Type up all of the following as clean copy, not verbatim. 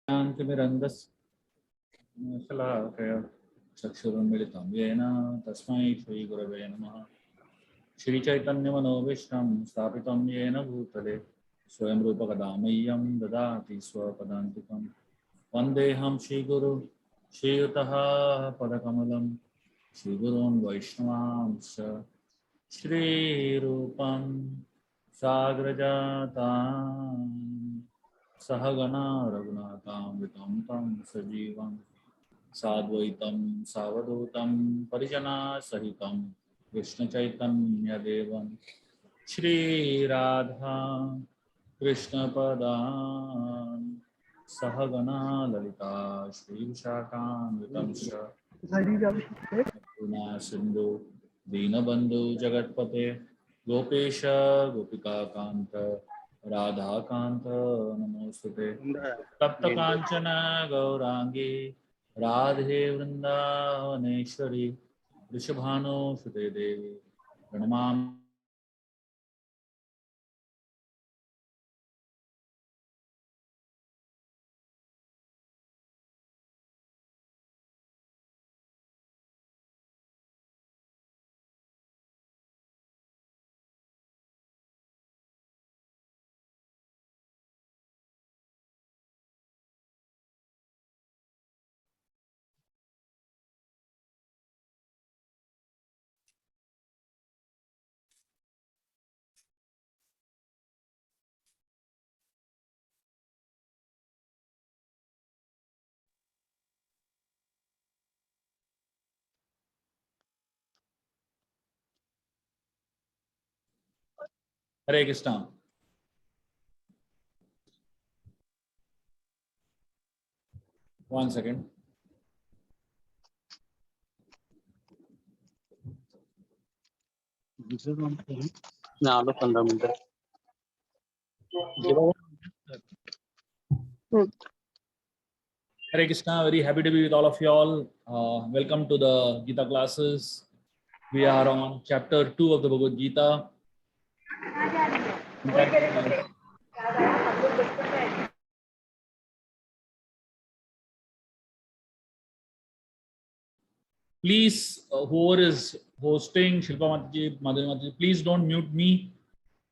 शान्तिमिरन्दस्शलाकया चक्षुरुन्मिलितं येन तस्मै श्रीगुरवे नमः। श्रीचैतन्यमनोभीष्टं स्थापितं येन भूतले स्वयं रूपकदामह्यं ददाति स्वपदान्तिकं। वन्देऽहं श्रीगुरु श्रीयुतः पदकमलं श्रीगुरून् वैष्णवांश्च श्रीरूपं साग्रजातां सहगणा रघुनाथामृतं तं सजीवं साद्वैतं सावधूतं परिजनसहितं कृष्णचैतन्यदेवं श्रीराधा कृष्णपदान् सहगणा ललिता श्रीविशाखान्वितं च करुणा सिन्धु दीनबन्धु जगत्पते गोपेश गोपिकाकान्त राधाकान्त नमोस्तुते। तप्तकाञ्चन गौरांगी राधे वृन्दावनेश्वरी वृषभानुसुते देवी प्रणमामि। Hare Krishna. One second. Hare Krishna, very happy to be with all of you all. Welcome to the Gita classes. We are on chapter 2 of the Bhagavad Gita. Please, whoever is hosting, Shilpa Mataji, Madhuri Mataji, please don't mute me.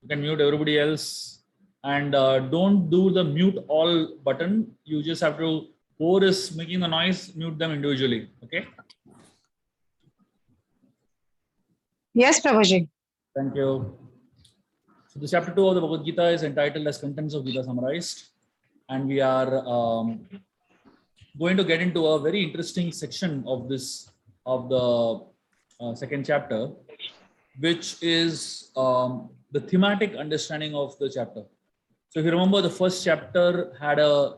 You can mute everybody else. And don't do the mute all button. You just have to, whoever is making the noise, mute them individually. Okay? Yes, Prabhuji. Thank you. So the chapter 2 of the Bhagavad Gita is entitled as Contents of Gita Summarized. And we are going to get into a very interesting section of this, of the second chapter, which is the thematic understanding of the chapter. So if you remember, the first chapter had a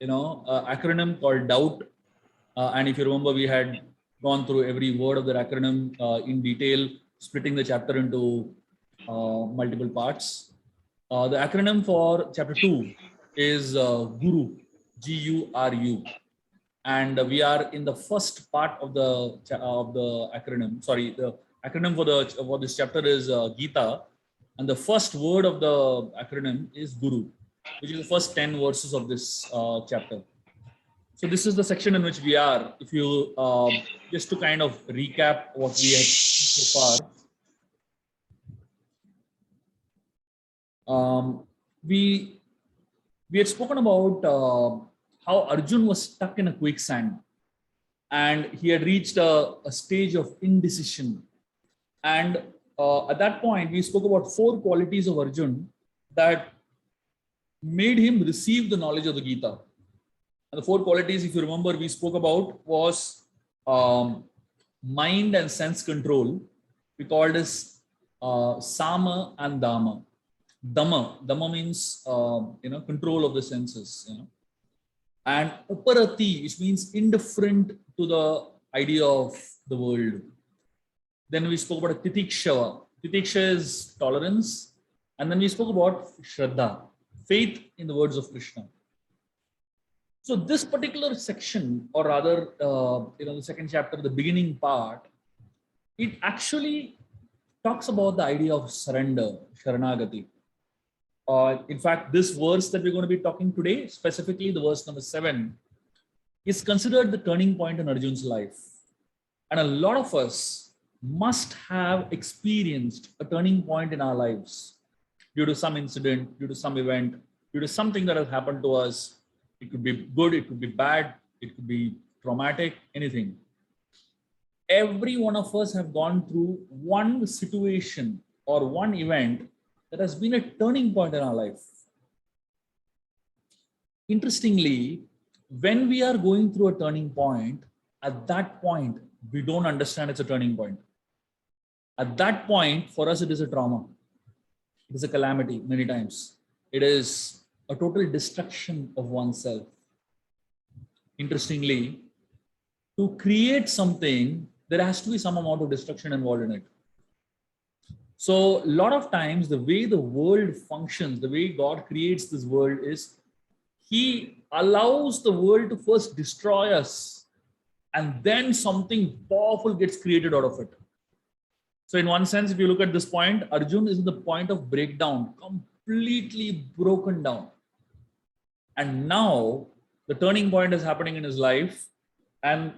acronym called doubt, and if you remember, we had gone through every word of that acronym in detail, splitting the chapter into multiple parts. The acronym for chapter 2 is Guru, G-U-R-U, and we are in the first part of the acronym. Sorry, the acronym for this chapter is Gita, and the first word of the acronym is Guru, which is the first 10 verses of this chapter. So this is the section in which we are. If you just to kind of recap what we have so far, we had spoken about how Arjun was stuck in a quicksand, and he had reached a stage of indecision. And at that point, we spoke about 4 qualities of Arjun that made him receive the knowledge of the Gita. And the 4 qualities, if you remember, we spoke about was mind and sense control. We called this Sama and Dhamma. Dhamma means control of the senses. And Uparati, which means indifferent to the idea of the world. Then we spoke about Titiksha. Titiksha is tolerance. And then we spoke about Shraddha, faith in the words of Krishna. So this particular section, or rather, the second chapter, the beginning part, it actually talks about the idea of surrender, Sharanagati, In fact, this verse that we're going to be talking today, specifically the verse number 7, is considered the turning point in Arjun's life. And a lot of us must have experienced a turning point in our lives due to some incident, due to some event, due to something that has happened to us. It could be good, it could be bad, it could be traumatic, anything. Every one of us have gone through one situation or one event that has been a turning point in our life. Interestingly, when we are going through a turning point, at that point, we don't understand it's a turning point. At that point, for us, it is a trauma. It is a calamity many times. It is a total destruction of oneself. Interestingly, to create something, there has to be some amount of destruction involved in it. So a lot of times, the way the world functions, the way God creates this world is He allows the world to first destroy us, and then something powerful gets created out of it. So in one sense, if you look at this point, Arjun is in the point of breakdown, completely broken down. And now the turning point is happening in his life. And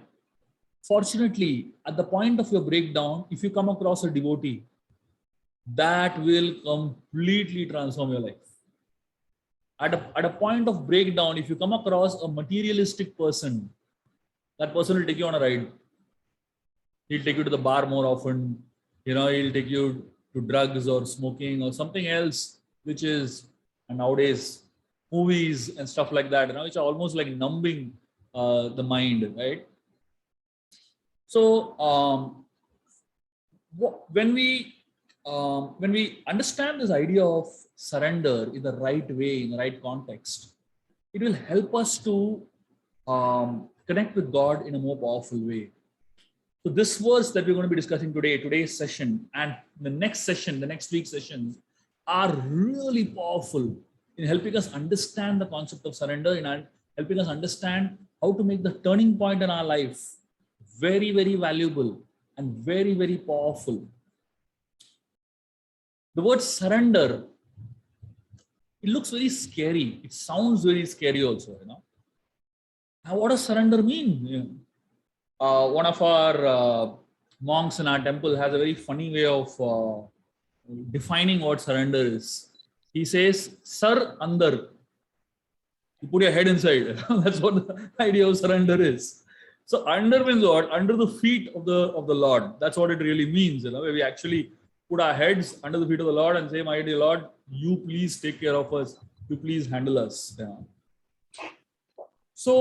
fortunately, at the point of your breakdown, if you come across a devotee, that will completely transform your life. At a point of breakdown, if you come across a materialistic person, that person will take you on a ride. He'll take you to the bar more often. He'll take you to drugs or smoking or something else, which is, and nowadays, movies and stuff like that, which are almost like numbing the mind, right? So when we understand this idea of surrender in the right way, in the right context, it will help us to connect with God in a more powerful way. So this verse that we're going to be discussing today, today's session, and the next session, the next week's sessions, are really powerful in helping us understand the concept of surrender, in helping us understand how to make the turning point in our life very, very valuable and very, very powerful. The word surrender, it looks very scary. It sounds very scary also, Now, what does surrender mean? One of our monks in our temple has a very funny way of defining what surrender is. He says, "Sir, andar." You put your head inside. That's what the idea of surrender is. So under means what? Under the feet of the Lord. That's what it really means. Where we actually put our heads under the feet of the Lord and say, "My dear Lord, you please take care of us. You please handle us." So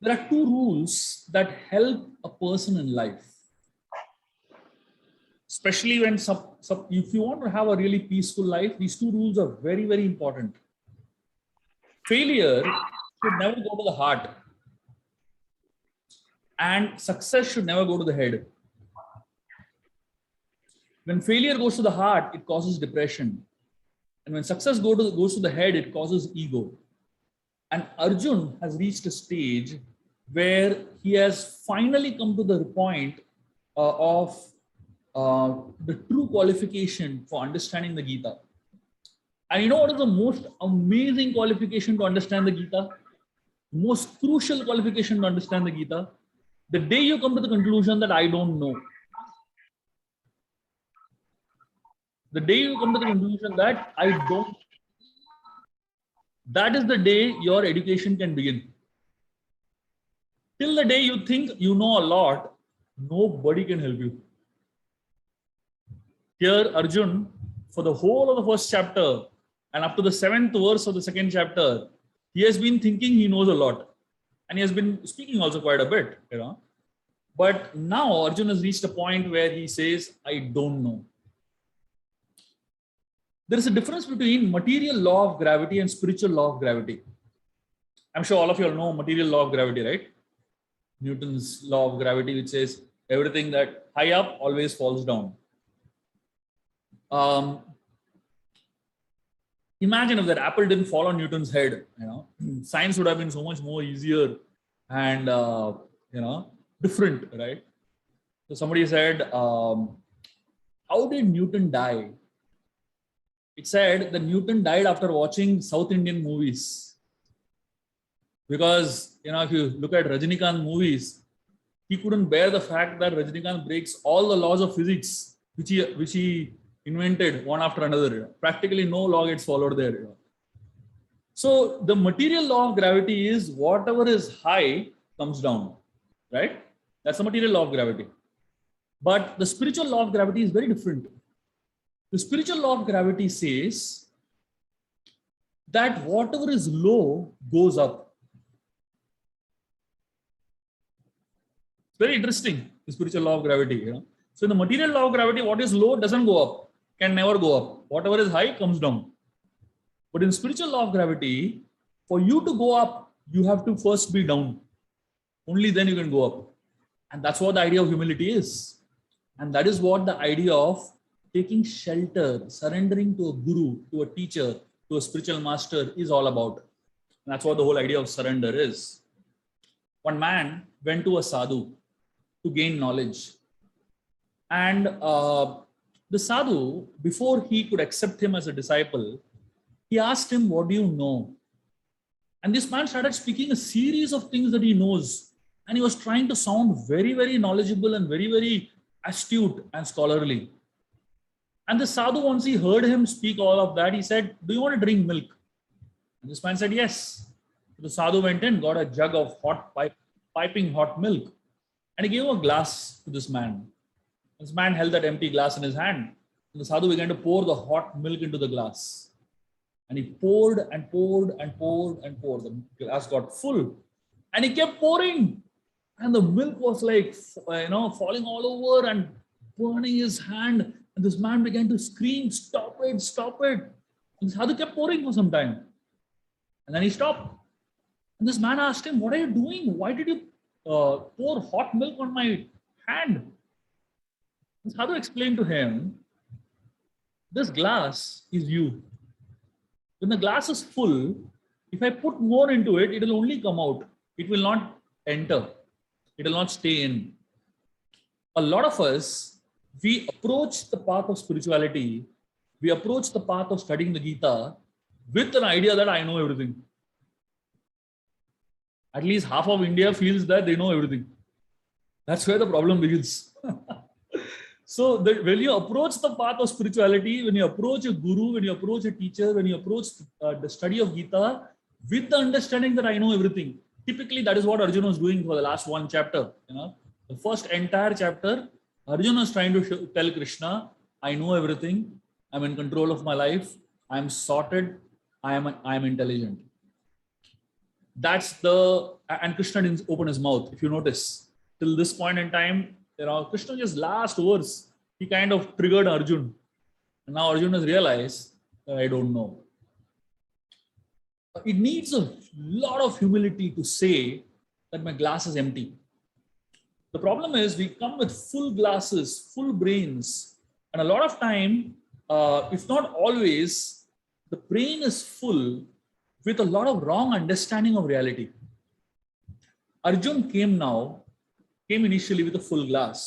there are two rules that help a person in life, especially when if you want to have a really peaceful life. These two rules are very, very important. Failure should never go to the heart, and success should never go to the head. When failure goes to the heart, it causes depression, and when success goes to the head, it causes ego. And Arjun has reached a stage where he has finally come to the point of the true qualification for understanding the Gita. And you know what is the most amazing qualification to understand the Gita? Most crucial qualification to understand the Gita? The day you come to the conclusion that I don't know. The day you come to the conclusion that I don't, that is the day your education can begin. Till the day you think you know a lot, nobody can help you. Here, Arjun, for the whole of the first chapter and up to the 7th verse of the second chapter, he has been thinking he knows a lot. And he has been speaking also quite a bit, But now Arjun has reached a point where he says, I don't know. There is a difference between material law of gravity and spiritual law of gravity. I'm sure all of you all know material law of gravity, right? Newton's law of gravity, which says everything that high up always falls down. Imagine if that apple didn't fall on Newton's head, science would have been so much more easier and, different, right? So somebody said, how did Newton die? It said that Newton died after watching South Indian movies. Because, if you look at Rajinikanth movies, he couldn't bear the fact that Rajinikanth breaks all the laws of physics, which he invented one after another. Practically no law gets followed there. So the material law of gravity is whatever is high comes down, right? That's the material law of gravity. But the spiritual law of gravity is very different. The spiritual law of gravity says that whatever is low goes up. It's very interesting, the spiritual law of gravity. So in the material law of gravity, what is low doesn't go up, can never go up. Whatever is high comes down. But in spiritual law of gravity, for you to go up, you have to first be down. Only then you can go up. And that's what the idea of humility is. And that is what the idea of taking shelter, surrendering to a guru, to a teacher, to a spiritual master is all about. And that's what the whole idea of surrender is. One man went to a sadhu to gain knowledge. And the sadhu, before he could accept him as a disciple, he asked him, "What do you know?" And this man started speaking a series of things that he knows. And he was trying to sound very, very knowledgeable and very, very astute and scholarly. And the sadhu, once he heard him speak all of that, he said, "Do you want to drink milk?" And this man said, "Yes." So the sadhu went in, got a jug of piping hot milk, and he gave a glass to this man. This man held that empty glass in his hand. And the sadhu began to pour the hot milk into the glass. And he poured and poured and poured and poured. The glass got full. And he kept pouring. And the milk was like, falling all over and burning his hand. And this man began to scream, "Stop it, stop it." And the sadhu kept pouring for some time. And then he stopped. And this man asked him, "What are you doing? Why did you pour hot milk on my hand?" The sadhu explained to him, "This glass is you. When the glass is full, if I put more into it, it will only come out. It will not enter. It will not stay in." A lot of us, we approach the path of spirituality, we approach the path of studying the Gita with an idea that I know everything. At least half of India feels that they know everything. That's where the problem begins. So when you approach the path of spirituality, when you approach a guru, when you approach a teacher, when you approach the study of Gita with the understanding that I know everything, typically that is what Arjun was doing for the last one chapter. The first entire chapter, Arjun was trying to tell Krishna, "I know everything. I'm in control of my life. I'm sorted. I am intelligent." And Krishna didn't open his mouth. If you notice, till this point in time, Krishna just last verse, he kind of triggered Arjun. And now Arjun has realized that I don't know. It needs a lot of humility to say that my glass is empty. The problem is we come with full glasses, full brains. And a lot of time, if not always, the brain is full with a lot of wrong understanding of reality. Arjun came initially with a full glass.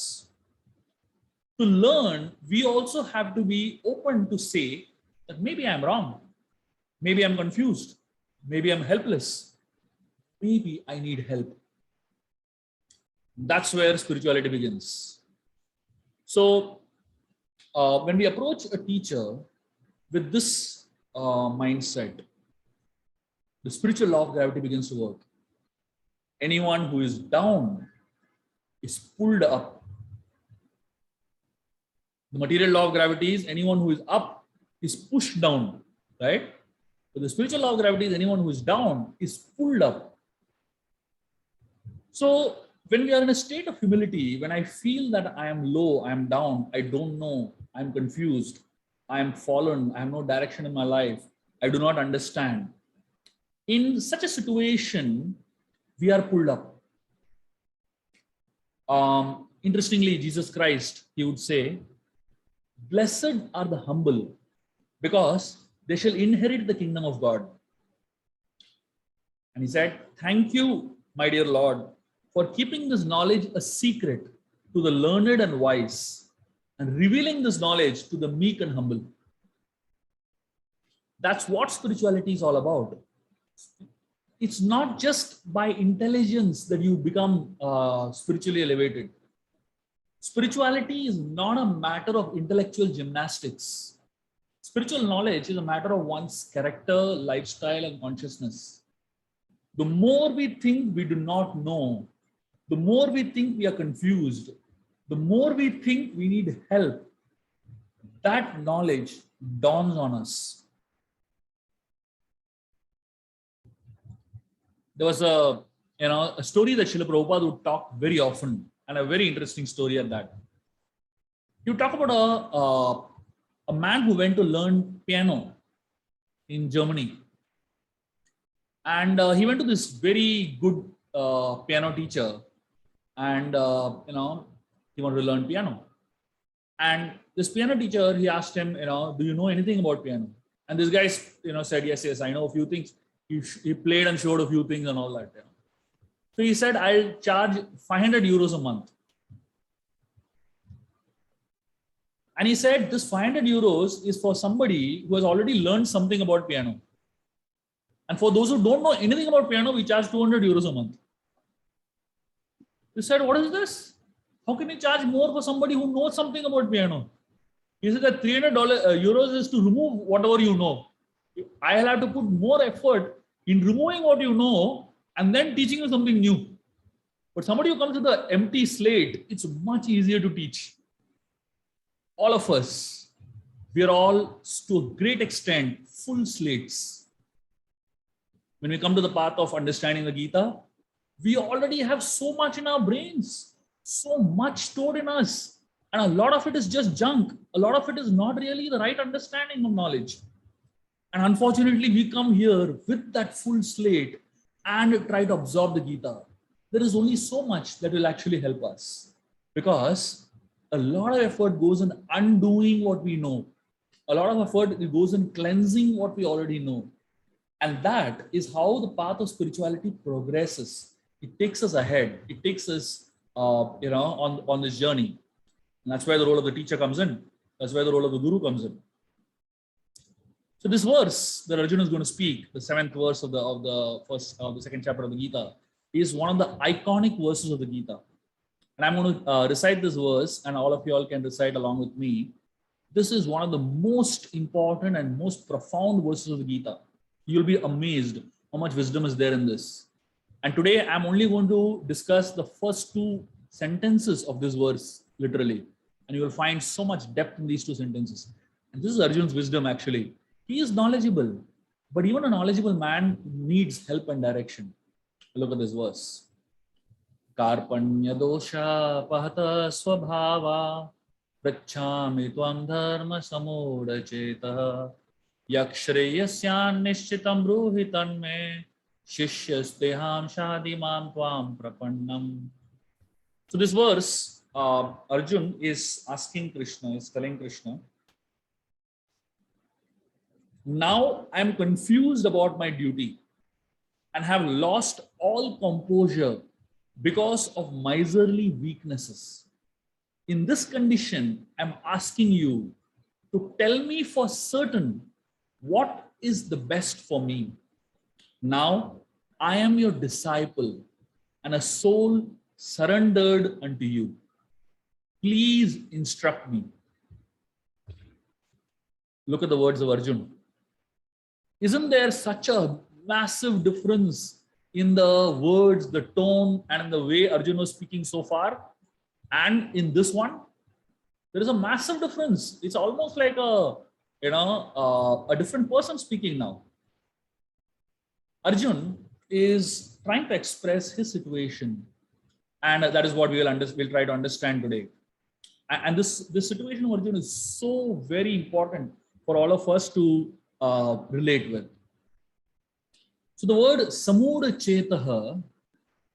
To learn, we also have to be open to say that maybe I'm wrong. Maybe I'm confused. Maybe I'm helpless. Maybe I need help. That's where spirituality begins. So when we approach a teacher with this mindset, the spiritual law of gravity begins to work. Anyone who is down is pulled up. The material law of gravity is anyone who is up is pushed down, right? But the spiritual law of gravity is anyone who is down is pulled up. So when we are in a state of humility, when I feel that I am low, I am down, I don't know, I'm confused, I am fallen, I have no direction in my life, I do not understand. In such a situation, we are pulled up. Interestingly, Jesus Christ, he would say, "Blessed are the humble, because they shall inherit the kingdom of God." And he said, "Thank you, my dear Lord, for keeping this knowledge a secret to the learned and wise, and revealing this knowledge to the meek and humble." That's what spirituality is all about. It's not just by intelligence that you become spiritually elevated. Spirituality is not a matter of intellectual gymnastics. Spiritual knowledge is a matter of one's character, lifestyle, and consciousness. The more we think we do not know, the more we think we are confused, the more we think we need help, that knowledge dawns on us. There was a story that Srila Prabhupada would talk very often, and a very interesting story at that. He would talk about a man who went to learn piano in Germany. And he went to this very good piano teacher, and he wanted to learn piano. And this piano teacher, he asked him, do you know anything about piano? And this guy, said, yes, I know a few things. He played and showed a few things and all that. So he said, I'll charge 500 euros a month. And he said, this 500 euros is for somebody who has already learned something about piano. And for those who don't know anything about piano, we charge 200 euros a month. He said, what is this? How can you charge more for somebody who knows something about piano? He said that 300 euros is to remove whatever you know. I'll have to put more effort in removing what you know and then teaching you something new. But somebody who comes with an empty slate, it's much easier to teach. All of us, we are all, to a great extent, full slates. When we come to the path of understanding the Gita, we already have so much in our brains, so much stored in us. And a lot of it is just junk. A lot of it is not really the right understanding of knowledge. And unfortunately, we come here with that full slate and try to absorb the Gita. There is only so much that will actually help us, because a lot of effort goes in undoing what we know. A lot of effort goes in cleansing what we already know. And that is how the path of spirituality progresses. It takes us ahead. It takes us, on this journey. And that's where the role of the teacher comes in. That's where the role of the guru comes in. So this verse that Arjun is going to speak, the 7th verse of the second chapter of the Gita, is one of the iconic verses of the Gita. And I'm going to recite this verse, and all of you all can recite along with me. This is one of the most important and most profound verses of the Gita. You'll be amazed how much wisdom is there in this. And today I'm only going to discuss the first 2 sentences of this verse, literally. And you will find so much depth in these 2 sentences. And this is Arjun's wisdom, actually. He is knowledgeable, but even a knowledgeable man needs help and direction. Look at this verse. Karpanya dosha pahata swabhava prachami tvam dharma samoda cheta yakshreyasyan nishchitam bruhi tanme shishyasteham shadimam tvam prapannam. So this verse, Arjun is asking Krishna, is telling Krishna, now I'm confused about my duty and have lost all composure because of miserly weaknesses. In this condition, I'm asking you to tell me for certain what is the best for me. Now I am your disciple and a soul surrendered unto you. Please instruct me. Look at the words of Arjun. Isn't there such a massive difference in the words, the tone, and in the way Arjun was speaking so far? And in this one, there is a massive difference. It's almost like a different person speaking now. Arjun is trying to express his situation, and that is what we'll try to understand today. And this situation of Arjun is so very important for all of us to relate with. So the word samuda chetaha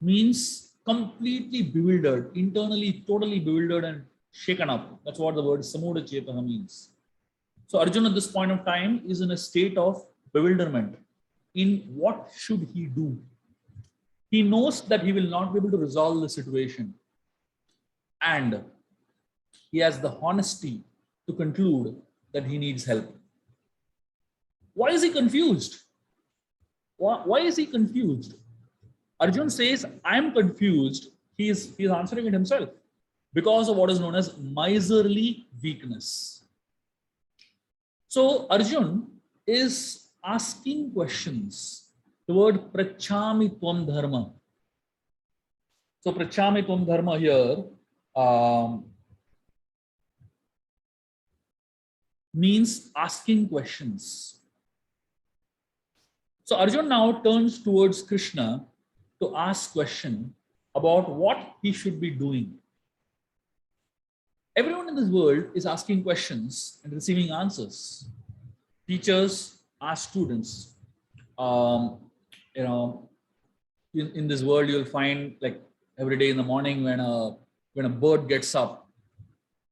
means completely bewildered, internally totally bewildered and shaken up. That's what the word samuda chetaha means. So Arjun at this point of time is in a state of bewilderment in what should he do. He knows that he will not be able to resolve the situation, and he has the honesty to conclude that he needs help. Why is he confused? Why is he confused? Arjun says, I'm confused. He's answering it himself because of what is known as miserly weakness. So Arjun is asking questions. The word prachami tvam dharma. So prachami tvam dharma here means asking questions. So Arjun now turns towards Krishna to ask question about what he should be doing. Everyone in this world is asking questions and receiving answers. Teachers ask students. You know, in this world, you'll find like every day in the morning when a bird gets up,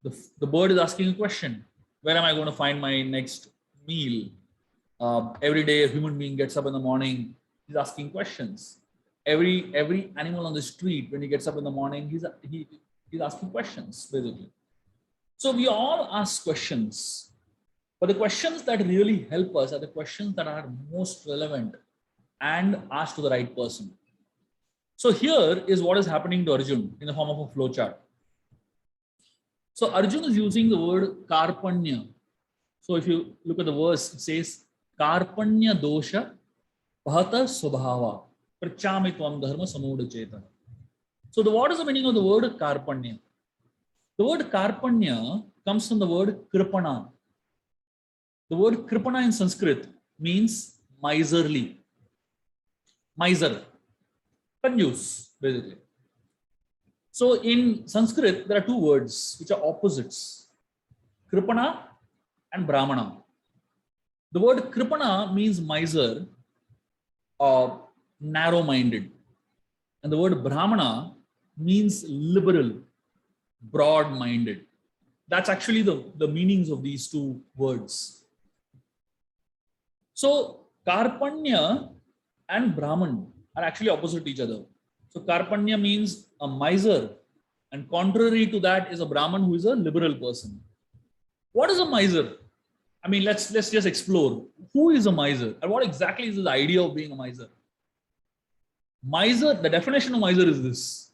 the bird is asking a question: where am I going to find my next meal? Every day, a human being gets up in the morning, he's asking questions. Every animal on the street, when he gets up in the morning, he's asking questions, basically. So we all ask questions, but the questions that really help us are the questions that are most relevant and asked to the right person. So here is what is happening to Arjun in the form of a flowchart. So Arjun is using the word karpanya. So if you look at the verse, it says karpanya dosha pahata swabhava prachami tvam dharma samuda cheta. So what is the meaning of the word karpanya? The word karpanya comes from the word kripana. The word kripana in Sanskrit means miserly. Miser. Conuse, basically. So in Sanskrit, there are two words which are opposites: kripana and brahmana. The word kripana means miser or narrow-minded. And the word brahmana means liberal, broad-minded. That's actually the meanings of these two words. So karpanya and brahman are actually opposite each other. So karpanya means a miser, and contrary to that is a brahman who is a liberal person. What is a miser? I mean, let's just explore. Who is a miser, and what exactly is the idea of being a miser? Miser, the definition of miser is this: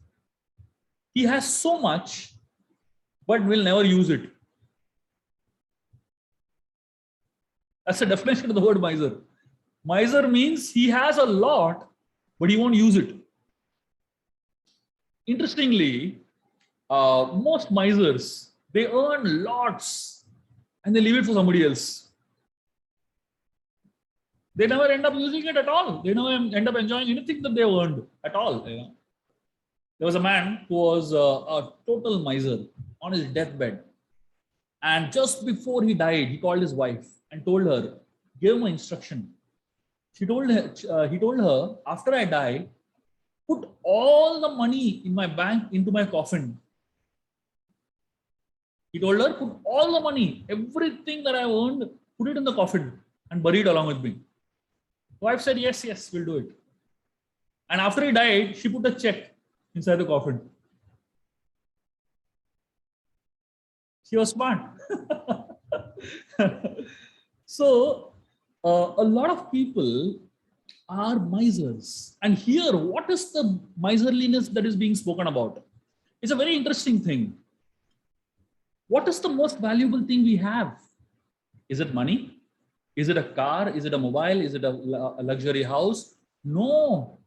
he has so much, but will never use it. That's the definition of the word miser. Miser means he has a lot, but he won't use it. Interestingly, most misers, they earn lots and they leave it for somebody else. They never end up using it at all. They never end up enjoying anything that they earned at all. You know? There was a man who was a total miser on his deathbed. And just before he died, he called his wife and told her, gave him an instruction. He told her, after I die, put all the money in my bank into my coffin. He told her, put all the money, everything that I earned, put it in the coffin and bury it along with me. The wife said, yes, we'll do it. And after he died, she put a check inside the coffin. She was smart. So, a lot of people are misers. And here, what is the miserliness that is being spoken about? It's a very interesting thing. What is the most valuable thing we have? Is it money? Is it a car? Is it a mobile? Is it a luxury house? No.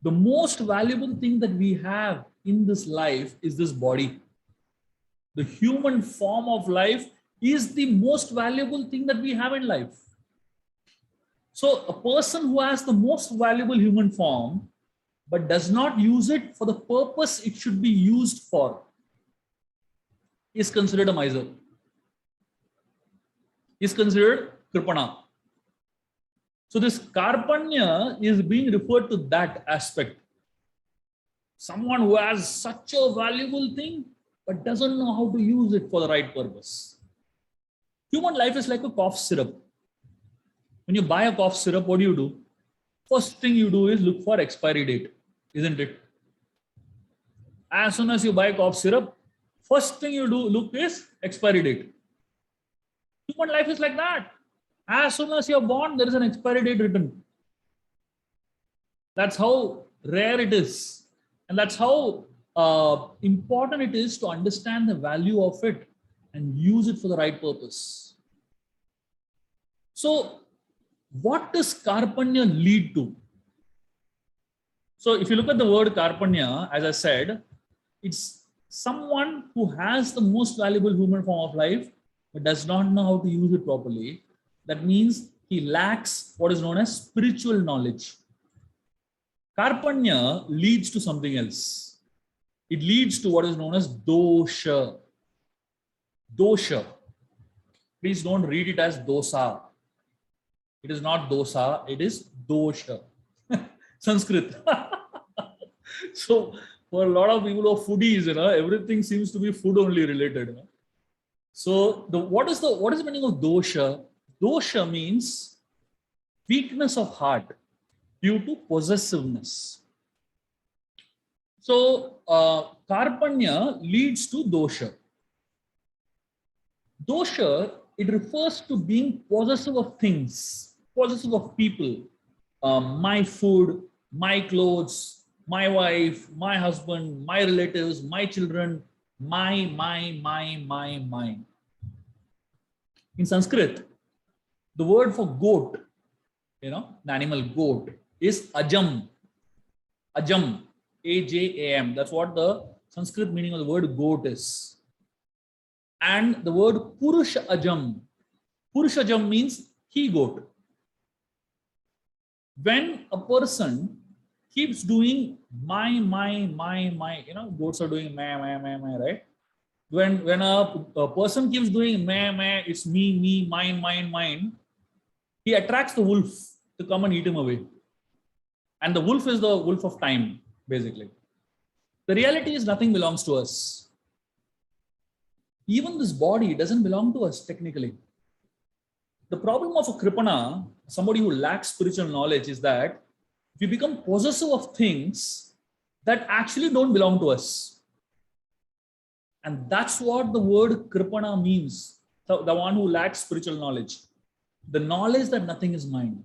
The most valuable thing that we have in this life is this body. The human form of life is the most valuable thing that we have in life. So a person who has the most valuable human form but does not use it for the purpose it should be used for is considered a miser. Is considered kripana. So this karpanya is being referred to that aspect. Someone who has such a valuable thing but doesn't know how to use it for the right purpose. Human life is like a cough syrup. When you buy a cough syrup, what do? First thing you do is look for expiry date, isn't it? As soon as you buy cough syrup, first thing you do look is expiry date. Human life is like that. As soon as you're born, there is an expiry date written. That's how rare it is. And that's how important it is to understand the value of it and use it for the right purpose. So, what does Karpanya lead to? So, if you look at the word Karpanya, as I said, it's someone who has the most valuable human form of life but does not know how to use it properly. That means he lacks what is known as spiritual knowledge. Karpanya leads to something else. It leads to what is known as dosha. Dosha. Please don't read it as dosa. It is not dosa, it is dosha. Sanskrit. So for a lot of people who are foodies, everything seems to be food only related. So what is the meaning of dosha? Dosha means weakness of heart due to possessiveness. So Karpanya leads to dosha. Dosha, it refers to being possessive of things, possessive of people. My food, my clothes, my wife, my husband, my relatives, my children, my. In Sanskrit, the word for goat, the animal goat, is ajam. Ajam, A-J-A-M. That's what the Sanskrit meaning of the word goat is. And the word Purusha Ajam. Purusha Ajam means he goat. When a person keeps doing my, goats are doing my, right? When a person keeps doing meh, it's me, mine, he attracts the wolf to come and eat him away. And the wolf is the wolf of time, basically. The reality is nothing belongs to us. Even this body doesn't belong to us technically. The problem of a kripana, somebody who lacks spiritual knowledge, is that we become possessive of things that actually don't belong to us. And that's what the word kripana means. So the one who lacks spiritual knowledge. The knowledge that nothing is mine.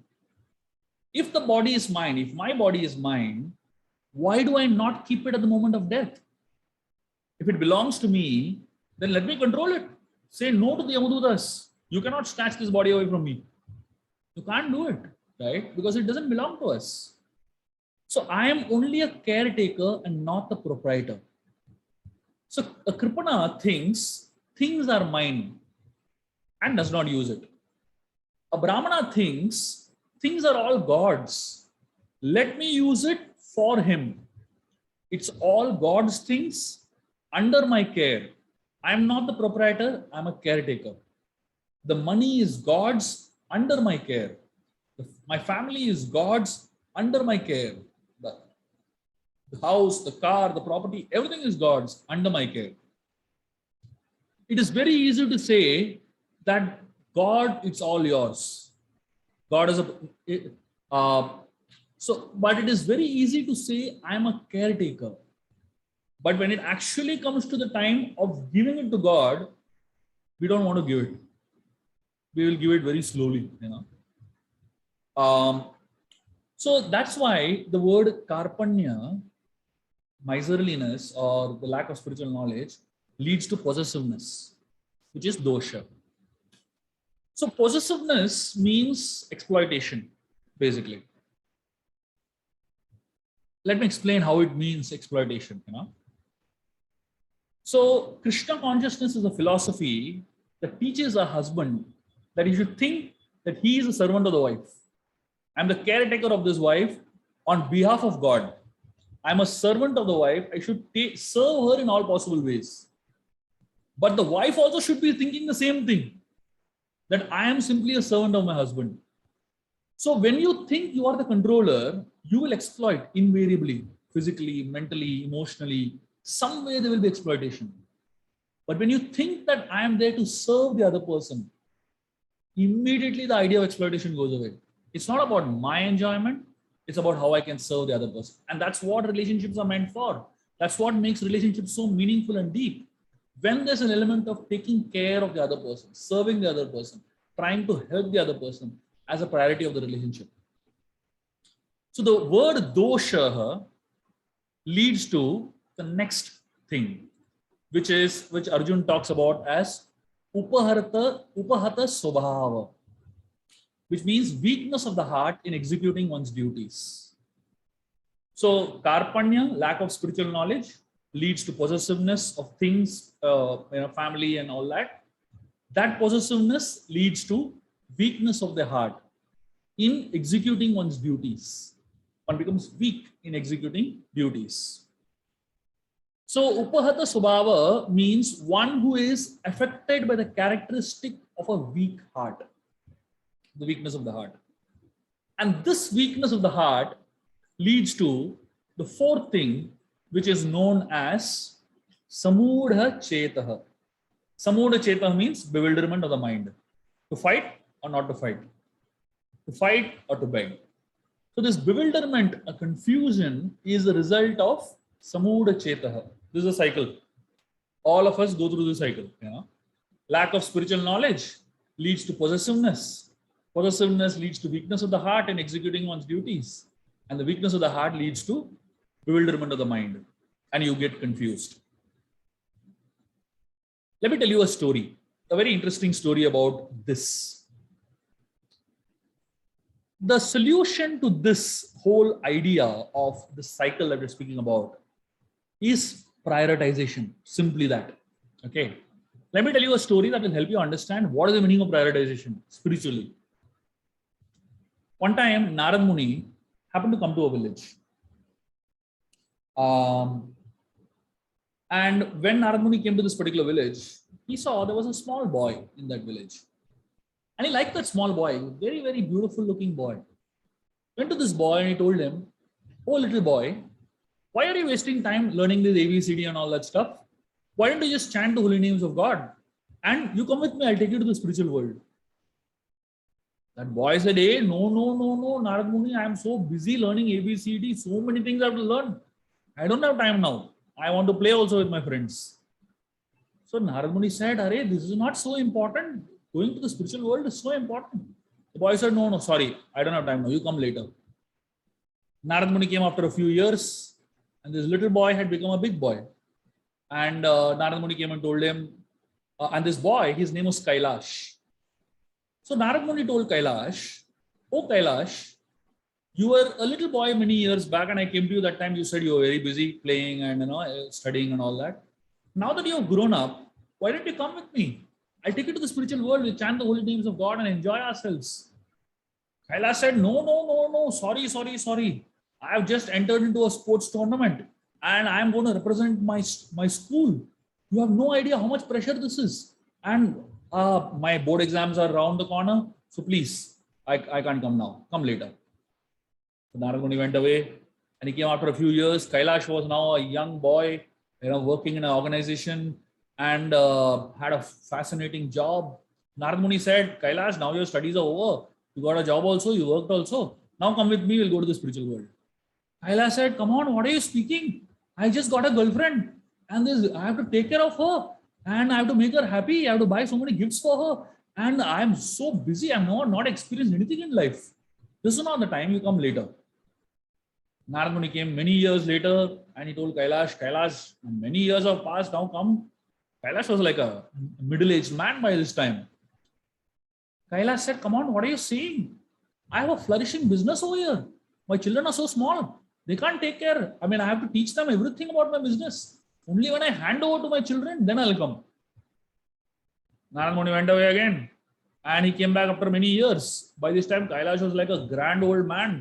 If the body is mine, if my body is mine, why do I not keep it at the moment of death? If it belongs to me, then let me control it. Say no to the Yamadutas. You cannot snatch this body away from me. You can't do it, right? Because it doesn't belong to us. So I am only a caretaker and not the proprietor. So a kripana thinks things are mine and does not use it. A brahmana thinks things are all God's. Let me use it for him. It's all God's things under my care. I'm not the proprietor, I'm a caretaker. The money is God's under my care. My family is God's under my care. The house, the car, the property, everything is God's under my care. It is very easy to say that God, it's all yours. God is but it is very easy to say I'm a caretaker. But when it actually comes to the time of giving it to God, we don't want to give it. We will give it very slowly, So that's why the word karpanya, miserliness or the lack of spiritual knowledge, leads to possessiveness, which is dosha. So possessiveness means exploitation, basically. Let me explain how it means exploitation. So Krishna consciousness is a philosophy that teaches a husband that he should think that he is a servant of the wife. I'm the caretaker of this wife on behalf of God. I'm a servant of the wife. I should serve her in all possible ways. But the wife also should be thinking the same thing, that I am simply a servant of my husband. So when you think you are the controller, you will exploit invariably, physically, mentally, emotionally. Some way there will be exploitation. But when you think that I am there to serve the other person, immediately the idea of exploitation goes away. It's not about my enjoyment. It's about how I can serve the other person. And that's what relationships are meant for. That's what makes relationships so meaningful and deep. When there's an element of taking care of the other person, serving the other person, trying to help the other person as a priority of the relationship. So the word dosha leads to the next thing, which Arjun talks about as upahata swabhava, which means weakness of the heart in executing one's duties. So karpanya, lack of spiritual knowledge, leads to possessiveness of things, family and all that. That possessiveness leads to weakness of the heart in executing one's duties. One becomes weak in executing duties. So upahata swabhava means one who is affected by the characteristic of a weak heart, the weakness of the heart. And this weakness of the heart leads to the fourth thing, which is known as samudha chetaha. Samudha chetaha means bewilderment of the mind. To fight or not to fight. To fight or to beg. So this bewilderment, a confusion, is a result of samudha chetaha. This is a cycle. All of us go through this cycle. Lack of spiritual knowledge leads to possessiveness. Possessiveness leads to weakness of the heart in executing one's duties. And the weakness of the heart leads to bewilderment of the mind. And you get confused. Let me tell you a story. A very interesting story about this. The solution to this whole idea of the cycle that we're speaking about is prioritization. Simply that. Okay. Let me tell you a story that will help you understand what is the meaning of prioritization spiritually. One time, Narad Muni happened to come to a village. And when Narad Muni came to this particular village, he saw there was a small boy in that village. And he liked that small boy, very, very beautiful looking boy. Went to this boy and he told him, "Oh, little boy, why are you wasting time learning this ABCD and all that stuff? Why don't you just chant the holy names of God? And you come with me, I'll take you to the spiritual world." That boy said, "Hey, no, Narad Muni, I am so busy learning ABCD, so many things I have to learn. I don't have time now. I want to play also with my friends." So Narad Muni said, "Arey, this is not so important. Going to the spiritual world is so important." The boy said, no, sorry, I don't have time now. You come later." Narad Muni came after a few years, and this little boy had become a big boy. And Narad Muni came and told him, and this boy, his name was Kailash. So Narad Muni told Kailash, "Oh Kailash, you were a little boy many years back, and I came to you that time. You said you were very busy playing and studying and all that. Now that you have grown up, why don't you come with me? I'll take you to the spiritual world. We'll chant the holy names of God and enjoy ourselves." Kailash said, no, sorry. I have just entered into a sports tournament and I'm going to represent my school. You have no idea how much pressure this is. And my board exams are around the corner. So please, I can't come now. Come later." So Narad Muni went away and he came after a few years. Kailash was now a young boy, working in an organization and had a fascinating job. Narad Muni said, "Kailash, now your studies are over. You got a job also, you worked also. Now come with me, we'll go to the spiritual world." Kailash said, "Come on, what are you speaking? I just got a girlfriend and I have to take care of her and I have to make her happy. I have to buy so many gifts for her. And I'm so busy. I'm not experienced anything in life. This is not the time. You come later." Narad Muni came many years later and he told Kailash, many years have passed, now come. Kailash was like a middle-aged man by this time. Kailash said, "Come on, what are you saying? I have a flourishing business over here. My children are so small. They can't take care. I have to teach them everything about my business. Only when I hand over to my children, then I'll come." Narad Muni went away again and he came back after many years. By this time, Kailash was like a grand old man.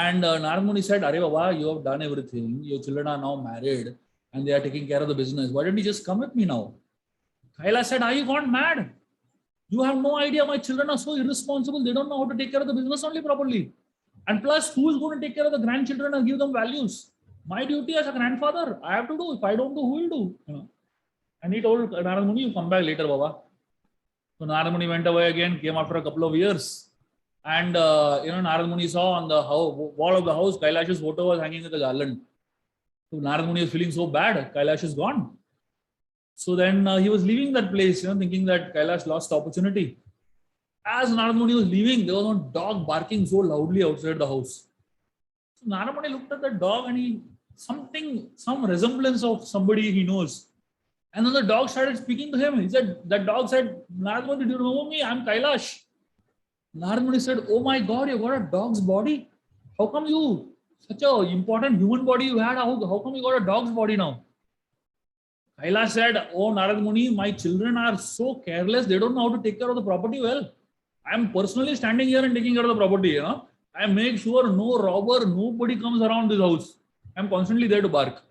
And Narad Muni said, "Arey Baba, you have done everything. Your children are now married and they are taking care of the business. Why don't you just come with me now?" Kailash said, "Are you gone mad? You have no idea. My children are so irresponsible. They don't know how to take care of the business only properly. And plus, who is going to take care of the grandchildren and give them values? My duty as a grandfather, I have to do. If I don't do, who will do?" And he told Narad Muni, "You come back later, Baba." So Narad Muni went away again, came after a couple of years. And Narad Muni saw on the wall of the house, Kailash's photo was hanging with a garland. So Narad Muni was feeling so bad. Kailash is gone. So then he was leaving that place, thinking that Kailash lost the opportunity. As Narad Muni was leaving, there was one dog barking so loudly outside the house. So Narad Muni looked at the dog and some resemblance of somebody he knows. And then the dog started speaking to him. That dog said, Narad Muni, do you remember me? I'm Kailash. Narad Muni said, oh my God, you got a dog's body? How come such an important human body you had, how come you got a dog's body now? Kailash said, oh Narad Muni, my children are so careless, they don't know how to take care of the property well. I am personally standing here and taking care of the property. I make sure no robber, nobody comes around this house. I'm constantly there to bark.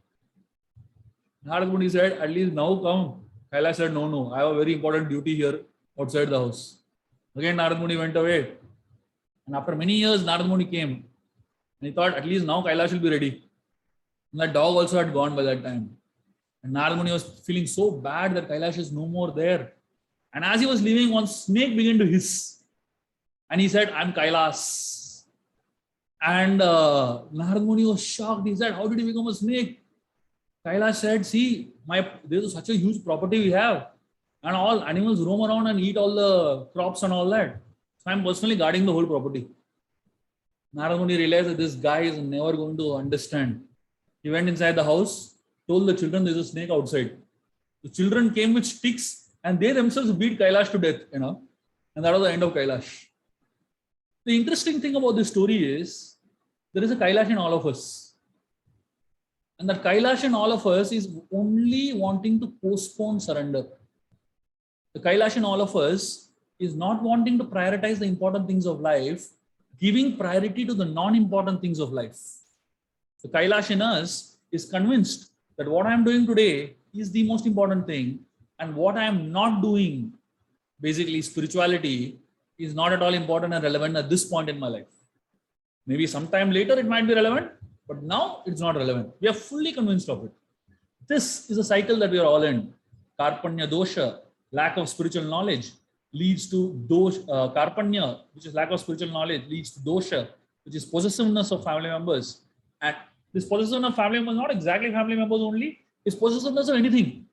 Narad Muni said, at least now come. Kailash said, no, I have a very important duty here outside the house. Again, Narad Muni went away. And after many years, Narad Muni came. And he thought, at least now Kailash will be ready. And that dog also had gone by that time. And Narad Muni was feeling so bad that Kailash is no more there. And as he was leaving, one snake began to hiss. And he said, I'm Kailash. And Narad Muni was shocked. He said, how did he become a snake? Kailash said, see, there's such a huge property we have. And all animals roam around and eat all the crops and all that. So I'm personally guarding the whole property. Narad Muni realized that this guy is never going to understand. He went inside the house, told the children there's a snake outside. The children came with sticks and they themselves beat Kailash to death, and that was the end of Kailash. The interesting thing about this story is there is a Kailash in all of us. And that Kailash in all of us is only wanting to postpone surrender. The Kailash in all of us is not wanting to prioritize the important things of life, giving priority to the non-important things of life. The Kailash in us is convinced that what I am doing today is the most important thing, and what I am not doing, basically spirituality, is not at all important and relevant at this point in my life. Maybe sometime later it might be relevant, but now it's not relevant. We are fully convinced of it. This is a cycle that we are all in. Karpanya dosha, lack of spiritual knowledge, leads to dosha. Karpanya, which is lack of spiritual knowledge, leads to dosha, which is possessiveness of family members. And this possessiveness of family members, not exactly family members only, is possessiveness of anything.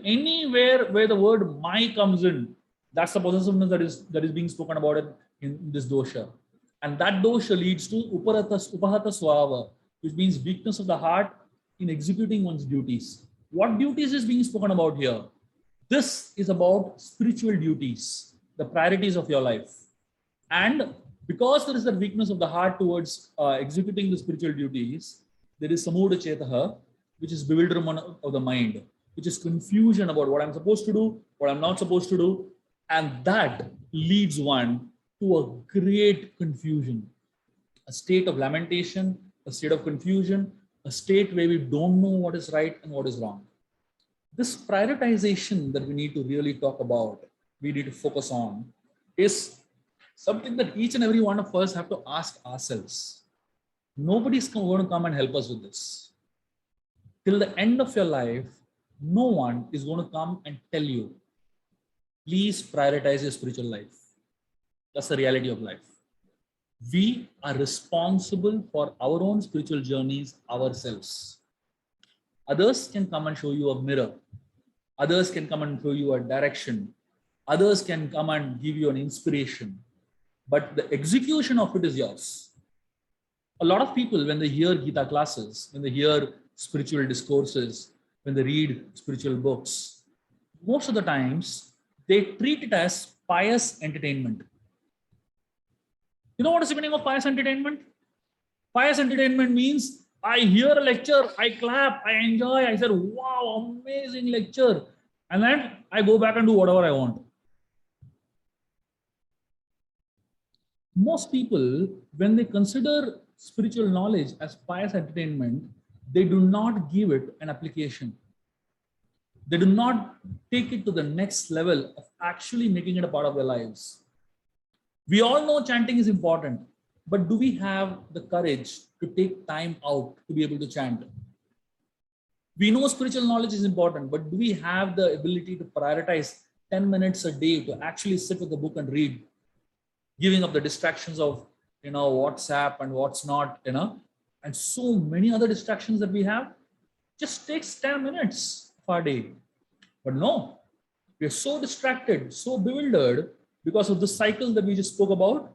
Anywhere where the word my comes in, that's the possessiveness that is being spoken about in this dosha. And that dosha leads to upahata swava, which means weakness of the heart in executing one's duties. What duties is being spoken about here? This is about spiritual duties, the priorities of your life. And because there is that weakness of the heart towards executing the spiritual duties, there is samudha chetaha, which is bewilderment of the mind, which is confusion about what I'm supposed to do, what I'm not supposed to do. And that leads one to a great confusion, a state of lamentation, a state of confusion, a state where we don't know what is right and what is wrong. This prioritization that we need to really talk about, we need to focus on, is something that each and every one of us have to ask ourselves. Nobody's going to come and help us with this. Till the end of your life, no one is going to come and tell you, please prioritize your spiritual life. That's the reality of life. We are responsible for our own spiritual journeys ourselves. Others can come and show you a mirror. Others can come and show you a direction. Others can come and give you an inspiration. But the execution of it is yours. A lot of people, when they hear Gita classes, when they hear spiritual discourses, when they read spiritual books, most of the times, they treat it as pious entertainment. You know what is the meaning of pious entertainment? Pious entertainment means I hear a lecture, I clap, I enjoy, I said, wow, amazing lecture. And then I go back and do whatever I want. Most people, when they consider spiritual knowledge as pious entertainment, they do not give it an application. They do not take it to the next level of actually making it a part of their lives. We all know chanting is important, but do we have the courage to take time out to be able to chant? We know spiritual knowledge is important, but do we have the ability to prioritize 10 minutes a day to actually sit with the book and read, giving up the distractions of, WhatsApp and what's not, and so many other distractions that we have? Just takes 10 minutes of our day. But no, we are so distracted, so bewildered, because of the cycle that we just spoke about,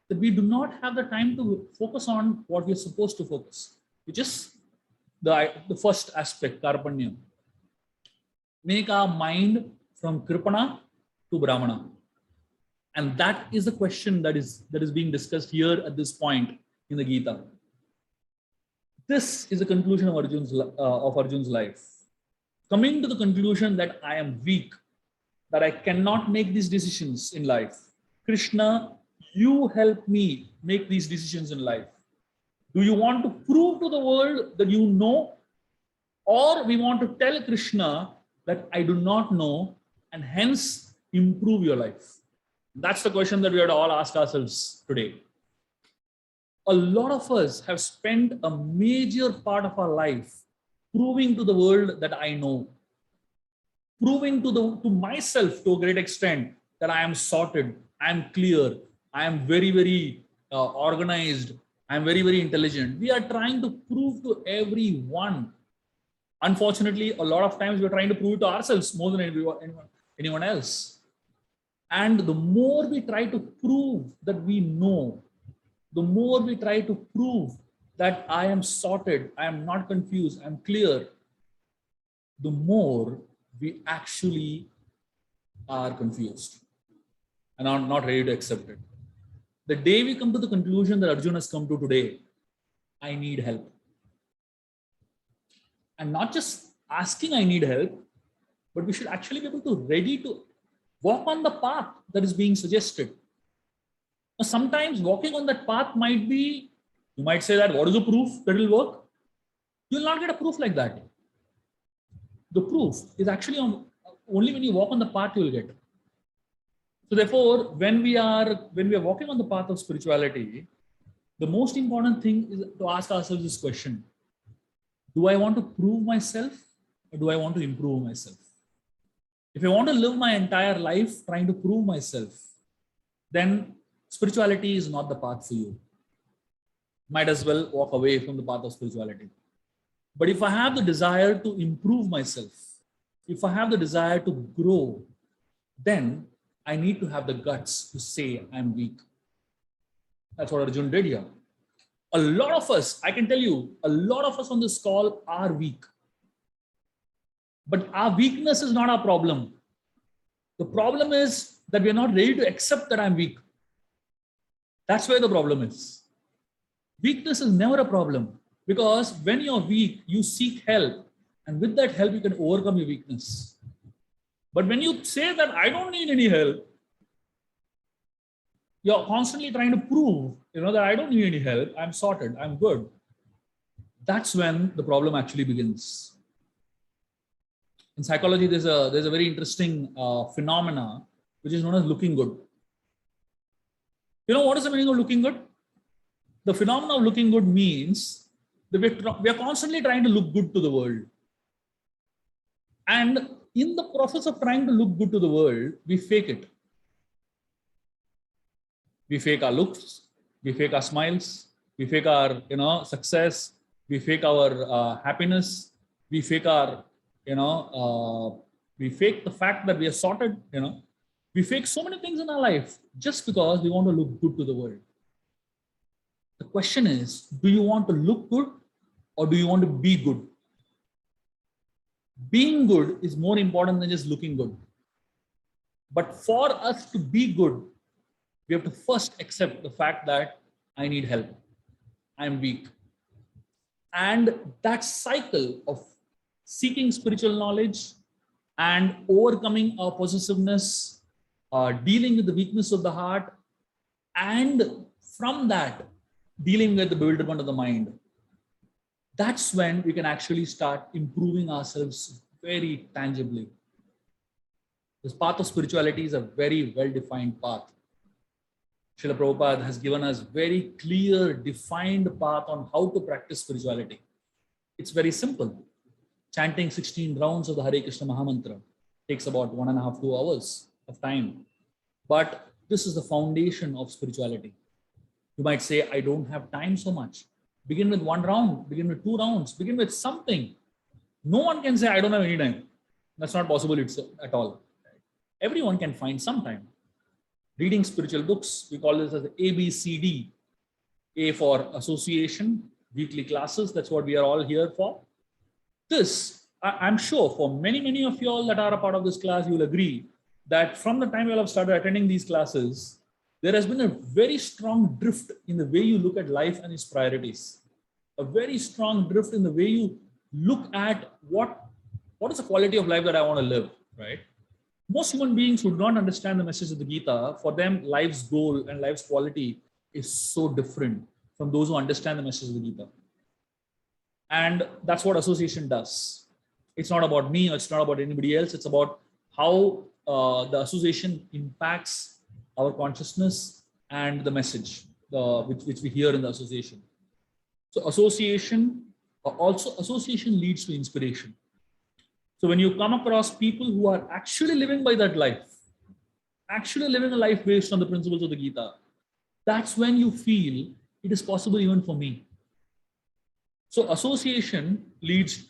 that we do not have the time to focus on what we're supposed to focus, which is the first aspect, karpanyam. Make our mind from kripana to brahmana. And that is the question that is being discussed here at this point in the Gita. This is the conclusion of Arjun's life. Coming to the conclusion that I am weak, that I cannot make these decisions in life. Krishna, you help me make these decisions in life. Do you want to prove to the world that you know, or we want to tell Krishna that I do not know and hence improve your life? That's the question that we have to all ask ourselves today. A lot of us have spent a major part of our life proving to the world that I know, proving to myself to a great extent that I am sorted, I am clear, I am very, very organized, I am very, very intelligent. We are trying to prove to everyone. Unfortunately, a lot of times we're trying to prove it to ourselves more than anyone else. And the more we try to prove that we know, the more we try to prove that I am sorted, I am not confused, I'm clear, the more we actually are confused and are not ready to accept it. The day we come to the conclusion that Arjun has come to today, I need help. And not just asking I need help, but we should actually be able to ready to walk on the path that is being suggested. Now, sometimes walking on that path might be, you might say that, what is the proof that it will work? You will not get a proof like that. The proof is actually only when you walk on the path you will get. So therefore, when we are walking on the path of spirituality, the most important thing is to ask ourselves this question: do I want to prove myself or do I want to improve myself? If I want to live my entire life trying to prove myself, then spirituality is not the path for you. Might as well walk away from the path of spirituality. But if I have the desire to improve myself, if I have the desire to grow, then I need to have the guts to say I'm weak. That's what Arjun did here. A lot of us, I can tell you, a lot of us on this call are weak. But our weakness is not our problem. The problem is that we are not ready to accept that I'm weak. That's where the problem is. Weakness is never a problem, because when you're weak, you seek help, and with that help, you can overcome your weakness. But when you say that I don't need any help, you're constantly trying to prove, that I don't need any help, I'm sorted, I'm good. That's when the problem actually begins. In psychology, there's a very interesting phenomena which is known as looking good. What is the meaning of looking good? The phenomenon of looking good means that we are constantly trying to look good to the world. And in the process of trying to look good to the world, we fake it. We fake our looks, we fake our smiles, we fake our success, we fake our happiness, we fake our we fake the fact that we are sorted. We fake so many things in our life just because we want to look good to the world. The question is, do you want to look good or do you want to be good? Being good is more important than just looking good. But for us to be good, we have to first accept the fact that I need help. I'm weak. And that cycle of seeking spiritual knowledge and overcoming our possessiveness, dealing with the weakness of the heart, and from that, dealing with the bewilderment of the mind. That's when we can actually start improving ourselves very tangibly. This path of spirituality is a very well-defined path. Srila Prabhupada has given us very clear, defined path on how to practice spirituality. It's very simple. Chanting 16 rounds of the Hare Krishna Mahamantra takes about 1.5 to 2 hours of time. But this is the foundation of spirituality. You might say, I don't have time so much. Begin with 1 round, begin with 2 rounds, begin with something. No one can say, I don't have any time. That's not possible at all. Everyone can find some time. reading spiritual books. We call this as the ABCD. A for association, weekly classes. That's what we are all here for. This, I'm sure for many of you all that are a part of this class, you will agree that from the time you all have started attending these classes, there has been a very strong drift in the way you look at life and its priorities. A very strong drift in the way you look at what is the quality of life that I want to live, right? Most human beings who do not understand the message of the Gita, for them, life's goal and life's quality is so different from those who understand the message of the Gita. And that's what association does. It's not about me or it's not about anybody else. It's about how the association impacts our consciousness and the message which we hear in the association. So association leads to inspiration. So when you come across people who are actually living by that life, actually living a life based on the principles of the Gita, that's when you feel it is possible even for me. So association leads,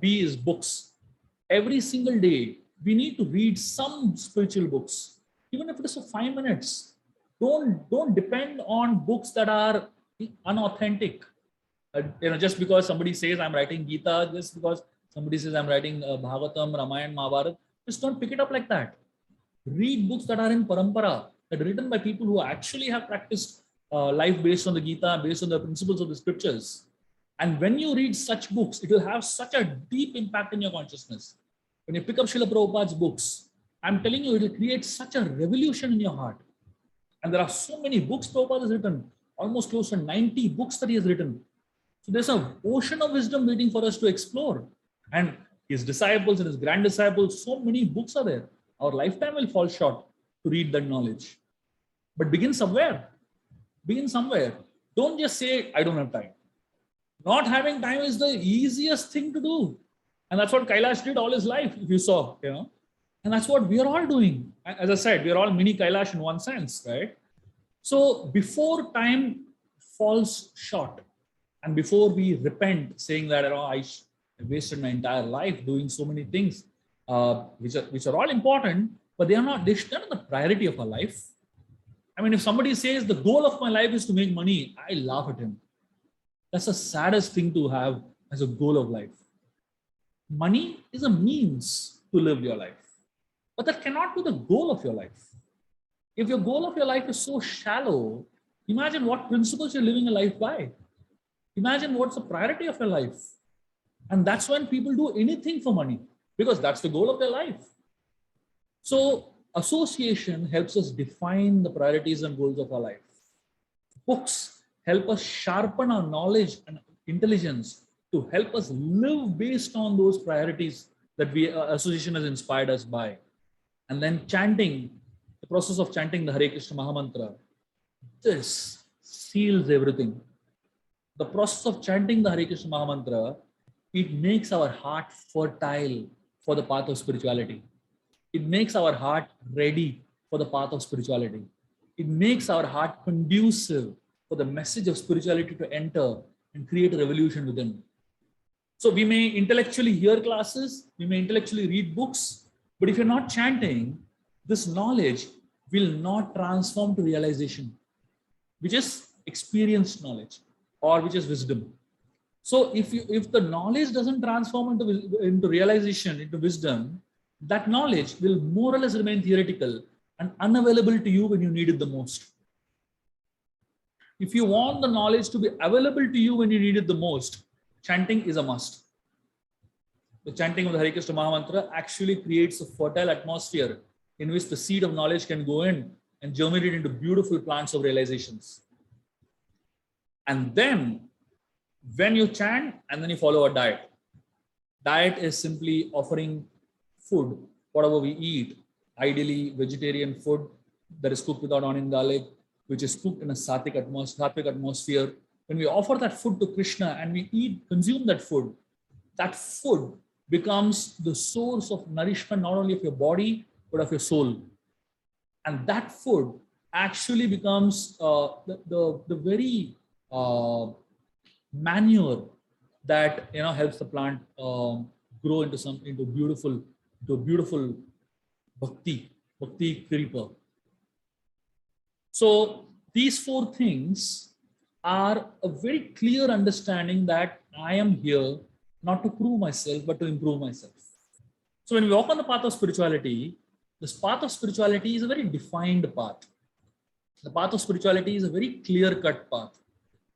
B is books. Every single day, we need to read some spiritual books, even if it is for 5 minutes. Don't depend on books that are unauthentic. Just because somebody says I'm writing Gita, just because somebody says I'm writing Bhagavatam, Ramayana, Mahabharata, just don't pick it up like that. Read books that are in parampara, that are written by people who actually have practiced life based on the Gita, based on the principles of the scriptures. And when you read such books, it will have such a deep impact in your consciousness. When you pick up Srila Prabhupada's books, I'm telling you, it will create such a revolution in your heart. And there are so many books Prabhupada has written, almost close to 90 books that he has written. So there's an ocean of wisdom waiting for us to explore. And his disciples and his grand disciples, so many books are there. Our lifetime will fall short to read that knowledge. But begin somewhere. Begin somewhere. Don't just say, I don't have time. Not having time is the easiest thing to do. And that's what Kailash did all his life, if you saw, And that's what we are all doing. As I said, we are all mini Kailash in one sense, right? So before time falls short, and before we repent, saying that I wasted my entire life doing so many things, which are all important, but they're not the priority of our life. I mean, if somebody says the goal of my life is to make money, I laugh at him. That's the saddest thing to have as a goal of life. Money is a means to live your life, but that cannot be the goal of your life. If your goal of your life is so shallow, imagine what principles you're living a life by. Imagine what's the priority of your life. And that's when people do anything for money, because that's the goal of their life. So association helps us define the priorities and goals of our life. Books help us sharpen our knowledge and intelligence to help us live based on those priorities that association has inspired us by. And then chanting, the process of chanting the Hare Krishna Mahamantra, this seals everything. The process of chanting the Hare Krishna Mahamantra, it makes our heart fertile for the path of spirituality. It makes our heart ready for the path of spirituality. It makes our heart conducive for the message of spirituality to enter and create a revolution within. So we may intellectually hear classes, we may intellectually read books, but if you're not chanting, this knowledge will not transform to realization, which is experienced knowledge or which is wisdom. So if the knowledge doesn't transform into realization, into wisdom, that knowledge will more or less remain theoretical and unavailable to you when you need it the most. If you want the knowledge to be available to you when you need it the most, chanting is a must. The chanting of the Hare Krishna Mahamantra actually creates a fertile atmosphere in which the seed of knowledge can go in and germinate into beautiful plants of realizations. And then when you chant and then you follow a diet. Diet is simply offering food, whatever we eat, ideally vegetarian food that is cooked without onion garlic, which is cooked in a sattvic atmosphere. When we offer that food to Krishna and we consume that food becomes the source of nourishment, not only of your body, but of your soul. And that food actually becomes the very manure that helps the plant grow into beautiful bhakti creeper. So these four things are a very clear understanding that I am here not to prove myself, but to improve myself. So when we walk on the path of spirituality, this path of spirituality is a very defined path. The path of spirituality is a very clear-cut path.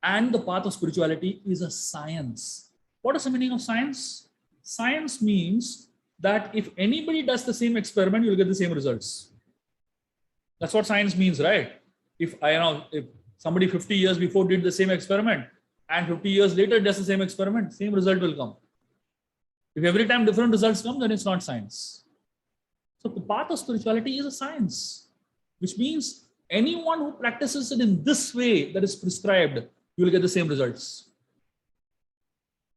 And the path of spirituality is a science. What is the meaning of science? Science means that if anybody does the same experiment, you'll get the same results. That's what science means, right? If somebody 50 years before did the same experiment and 50 years later does the same experiment, same result will come. If every time different results come, then it's not science. So the path of spirituality is a science, which means anyone who practices it in this way that is prescribed, you will get the same results.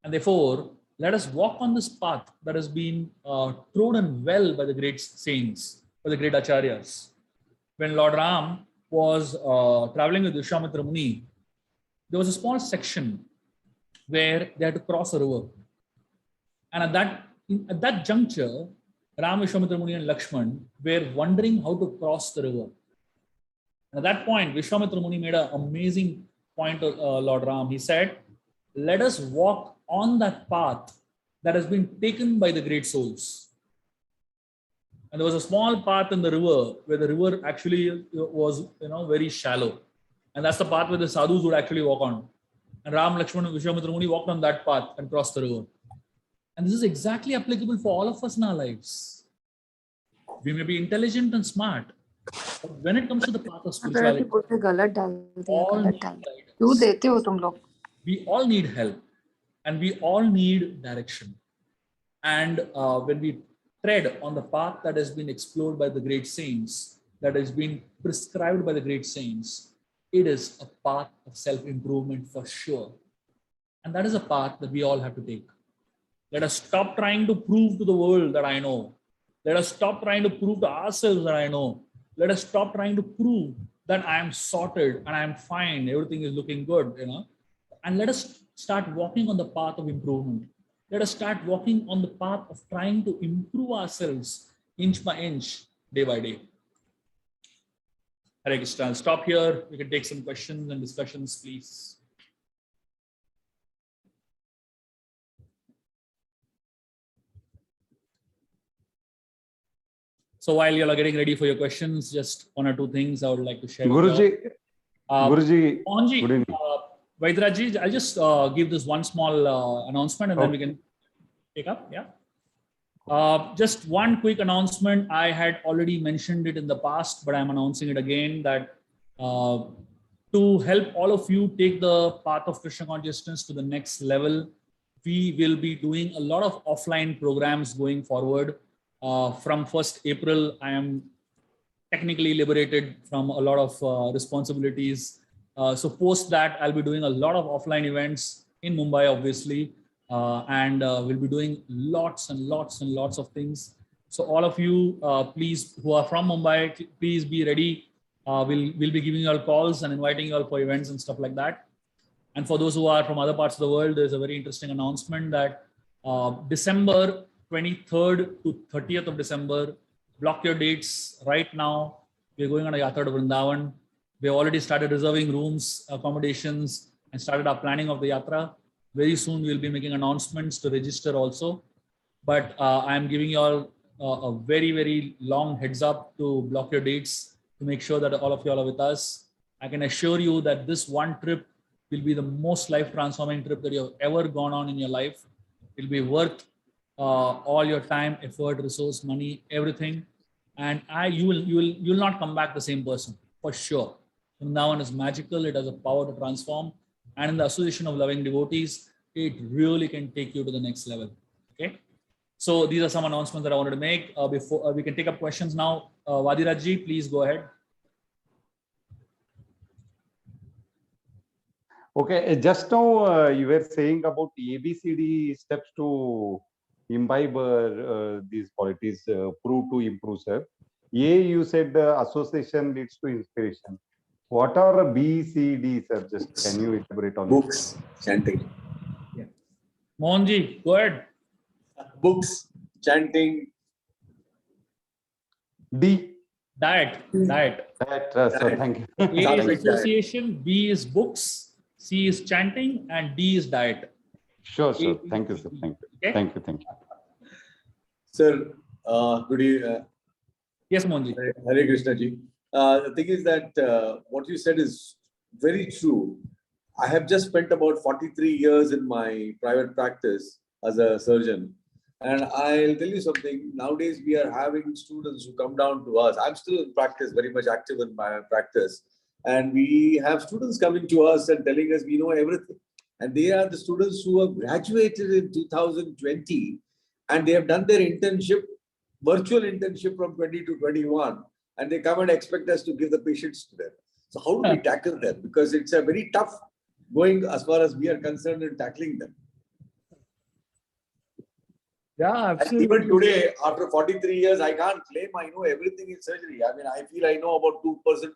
And therefore, let us walk on this path that has been trodden well by the great saints, by the great acharyas. When Lord Ram was traveling with Vishwamitra Muni, there was a small section where they had to cross a river. And at that juncture, Ram, Vishwamitra Muni and Lakshman were wondering how to cross the river. And at that point, Vishwamitra Muni made an amazing point of Lord Ram. He said, let us walk on that path that has been taken by the great souls. And there was a small path in the river where the river actually was very shallow. And that's the path where the sadhus would actually walk on. And Ram, Lakshman and Vishwamitra Muni walked on that path and crossed the river. And this is exactly applicable for all of us in our lives. We may be intelligent and smart, but when it comes to the path of spirituality, we all need help and we all need direction. And when we tread on the path that has been explored by the great saints, that has been prescribed by the great saints, it is a path of self-improvement for sure. And that is a path that we all have to take. Let us stop trying to prove to the world that I know. Let us stop trying to prove to ourselves that I know. Let us stop trying to prove that I am sorted and I am fine, everything is looking good, And let us start walking on the path of improvement. Let us start walking on the path of trying to improve ourselves inch by inch, day by day. Hare Krishna. I'll stop here. We can take some questions and discussions, please. So while you are getting ready for your questions, just one or two things I would like to share. Guruji, Mohanji, good evening. Vaidraji, I'll just give this one small announcement and then we can take up. Yeah. Just one quick announcement. I had already mentioned it in the past, but I'm announcing it again that to help all of you take the path of Krishna consciousness to the next level, we will be doing a lot of offline programs going forward. From 1st April, I am technically liberated from a lot of responsibilities. So post that, I'll be doing a lot of offline events in Mumbai, obviously, and we'll be doing lots and lots and lots of things. So all of you, please, who are from Mumbai, please be ready. We'll be giving you all calls and inviting you all for events and stuff like that. And for those who are from other parts of the world, there's a very interesting announcement that December 23rd to 30th of December, block your dates right now. We're going on a yatra to Vrindavan. We've already started reserving rooms, accommodations, and started our planning of the yatra. Very soon, we'll be making announcements to register also. But I'm giving you all a very, very long heads up to block your dates to make sure that all of you all are with us. I can assure you that this one trip will be the most life-transforming trip that you've ever gone on in your life. It'll be worth all your time, effort, resource, money, everything, and you'll not come back the same person for sure. Vrindavan is magical; it has a power to transform, and in the association of loving devotees, it really can take you to the next level. Okay, so these are some announcements that I wanted to make. Before we can take up questions now. Vadirajji, please go ahead. Okay, just now you were saying about ABCD steps to imbibe these qualities, prove to improve, sir. A, you said association leads to inspiration. What are B, C, D, sir? Just can you elaborate on books, chanting. Yeah. Mohanji, go ahead. Books, chanting. D. Diet. That, so thank you. A Thank is you. association, B is books, C is chanting, and D is diet. Sure. Thank you, sir. Thank you. Okay? Thank you. Sir, good evening. Yes, Mohanji. Hare Krishna ji. The thing is that what you said is very true. I have just spent about 43 years in my private practice as a surgeon. And I'll tell you something. Nowadays, we are having students who come down to us. I'm still in practice, very much active in my practice. And we have students coming to us and telling us we know everything. And they are the students who have graduated in 2020 and they have done their internship, virtual internship from 20 to 21. And they come and expect us to give the patients to them. So how do we tackle them? Because it's a very tough going as far as we are concerned in tackling them. Yeah, absolutely. And even today, after 43 years, I can't claim I know everything in surgery. I mean, I feel I know about 2%, 3%.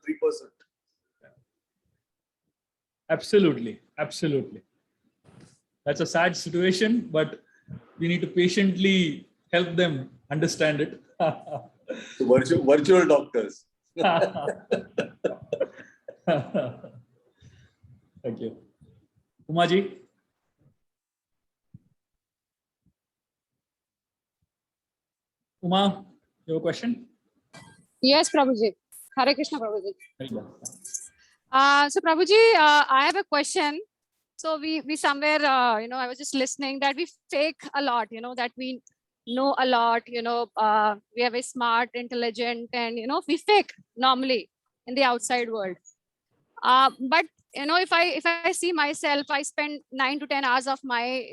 Absolutely. That's a sad situation, but we need to patiently help them understand it. So virtual doctors. Thank you. Umaji? Uma, you have a question? Yes, Prabhuji. Hare Krishna, Prabhuji. There you go. So Prabhuji, I have a question. So we somewhere, I was just listening that we fake a lot, that we know a lot, we are very smart, intelligent, and, we fake normally in the outside world. But, if I see myself, I spend 9 to 10 hours of my,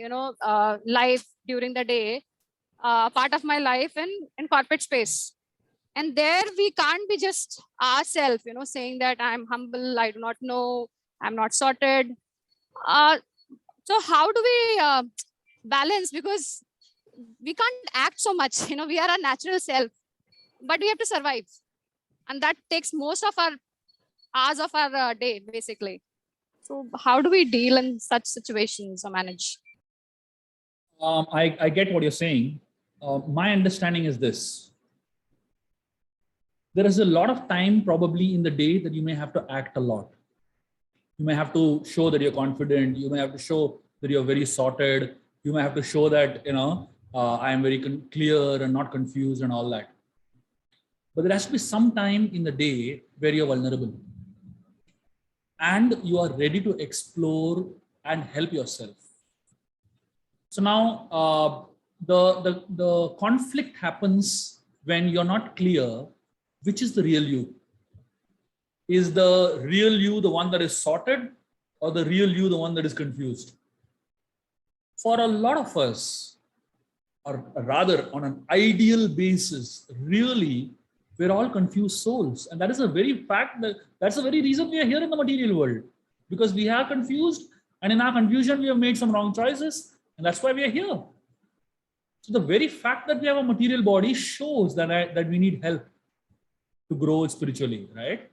life during the day, part of my life in corporate space. And there we can't be just ourselves, saying that I'm humble, I do not know, I'm not sorted. So how do we balance? Because we can't act so much, we are our natural self, but we have to survive. And that takes most of our hours of our day, basically. So how do we deal in such situations or manage? I get what you're saying. My understanding is this. There is a lot of time probably in the day that you may have to act a lot. You may have to show that you're confident. You may have to show that you're very sorted. You may have to show that, I am very clear and not confused and all that. But there has to be some time in the day where you're vulnerable and you are ready to explore and help yourself. So now the conflict happens when you're not clear which is the real you. Is the real you the one that is sorted, or the real you the one that is confused? For a lot of us, or rather on an ideal basis, really, we're all confused souls. And that is a very fact, that's the very reason we are here in the material world. Because we are confused, and in our confusion, we have made some wrong choices, and that's why we are here. So the very fact that we have a material body shows that we need help to grow spiritually, right?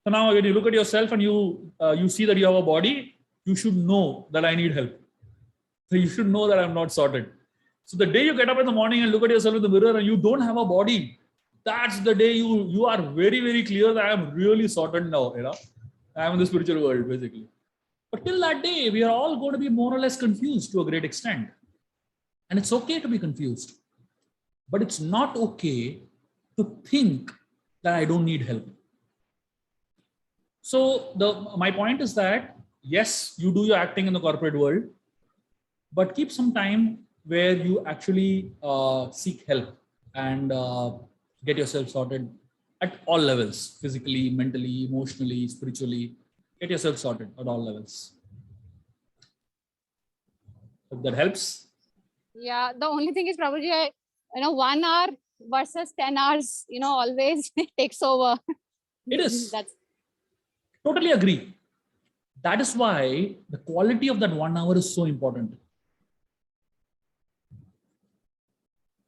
So now when you look at yourself and you see that you have a body, you should know that I need help. So you should know that I'm not sorted. So the day you get up in the morning and look at yourself in the mirror and you don't have a body, that's the day you are very, very clear that I'm really sorted now. I'm in the spiritual world, basically. But till that day, we are all going to be more or less confused to a great extent. And it's okay to be confused. But it's not okay to think that I don't need help. So my point is that, yes, you do your acting in the corporate world, but keep some time where you actually seek help and get yourself sorted at all levels, physically, mentally, emotionally, spiritually. Get yourself sorted at all levels. If that helps. Yeah, the only thing is, Prabhuji, 1 hour versus 10 hours, always takes over. It is. That's Totally agree. That is why the quality of that 1 hour is so important.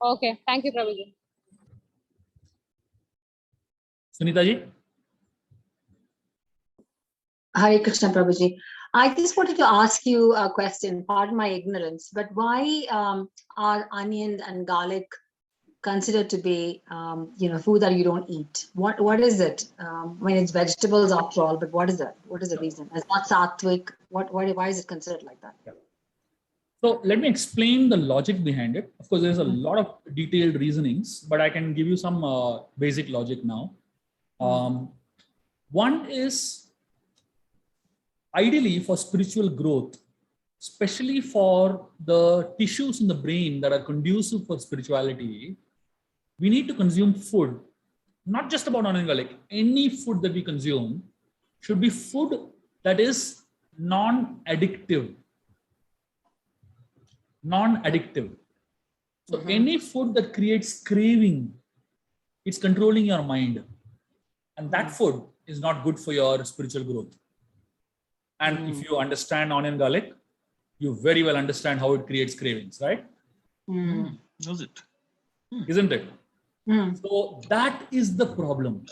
okay. Thank you, Prabhuji. Sunita ji? Hare Krishna, Prabhuji. I just wanted to ask you a question, pardon my ignorance, but why are onion and garlic consider to be, food that you don't eat? What is it? When it's vegetables after all, but what is that? What is the reason? It's not sattvic. Why is it considered like that? So let me explain the logic behind it. Of course, there's a lot of detailed reasonings, but I can give you some basic logic now. One is ideally for spiritual growth, especially for the tissues in the brain that are conducive for spirituality, we need to consume food, not just about onion garlic. Any food that we consume should be food that is non-addictive. Non-addictive. So any food that creates craving, it's controlling your mind. And that food is not good for your spiritual growth. And if you understand onion garlic, you very well understand how it creates cravings, right? Does it? Isn't it? So that is the problem.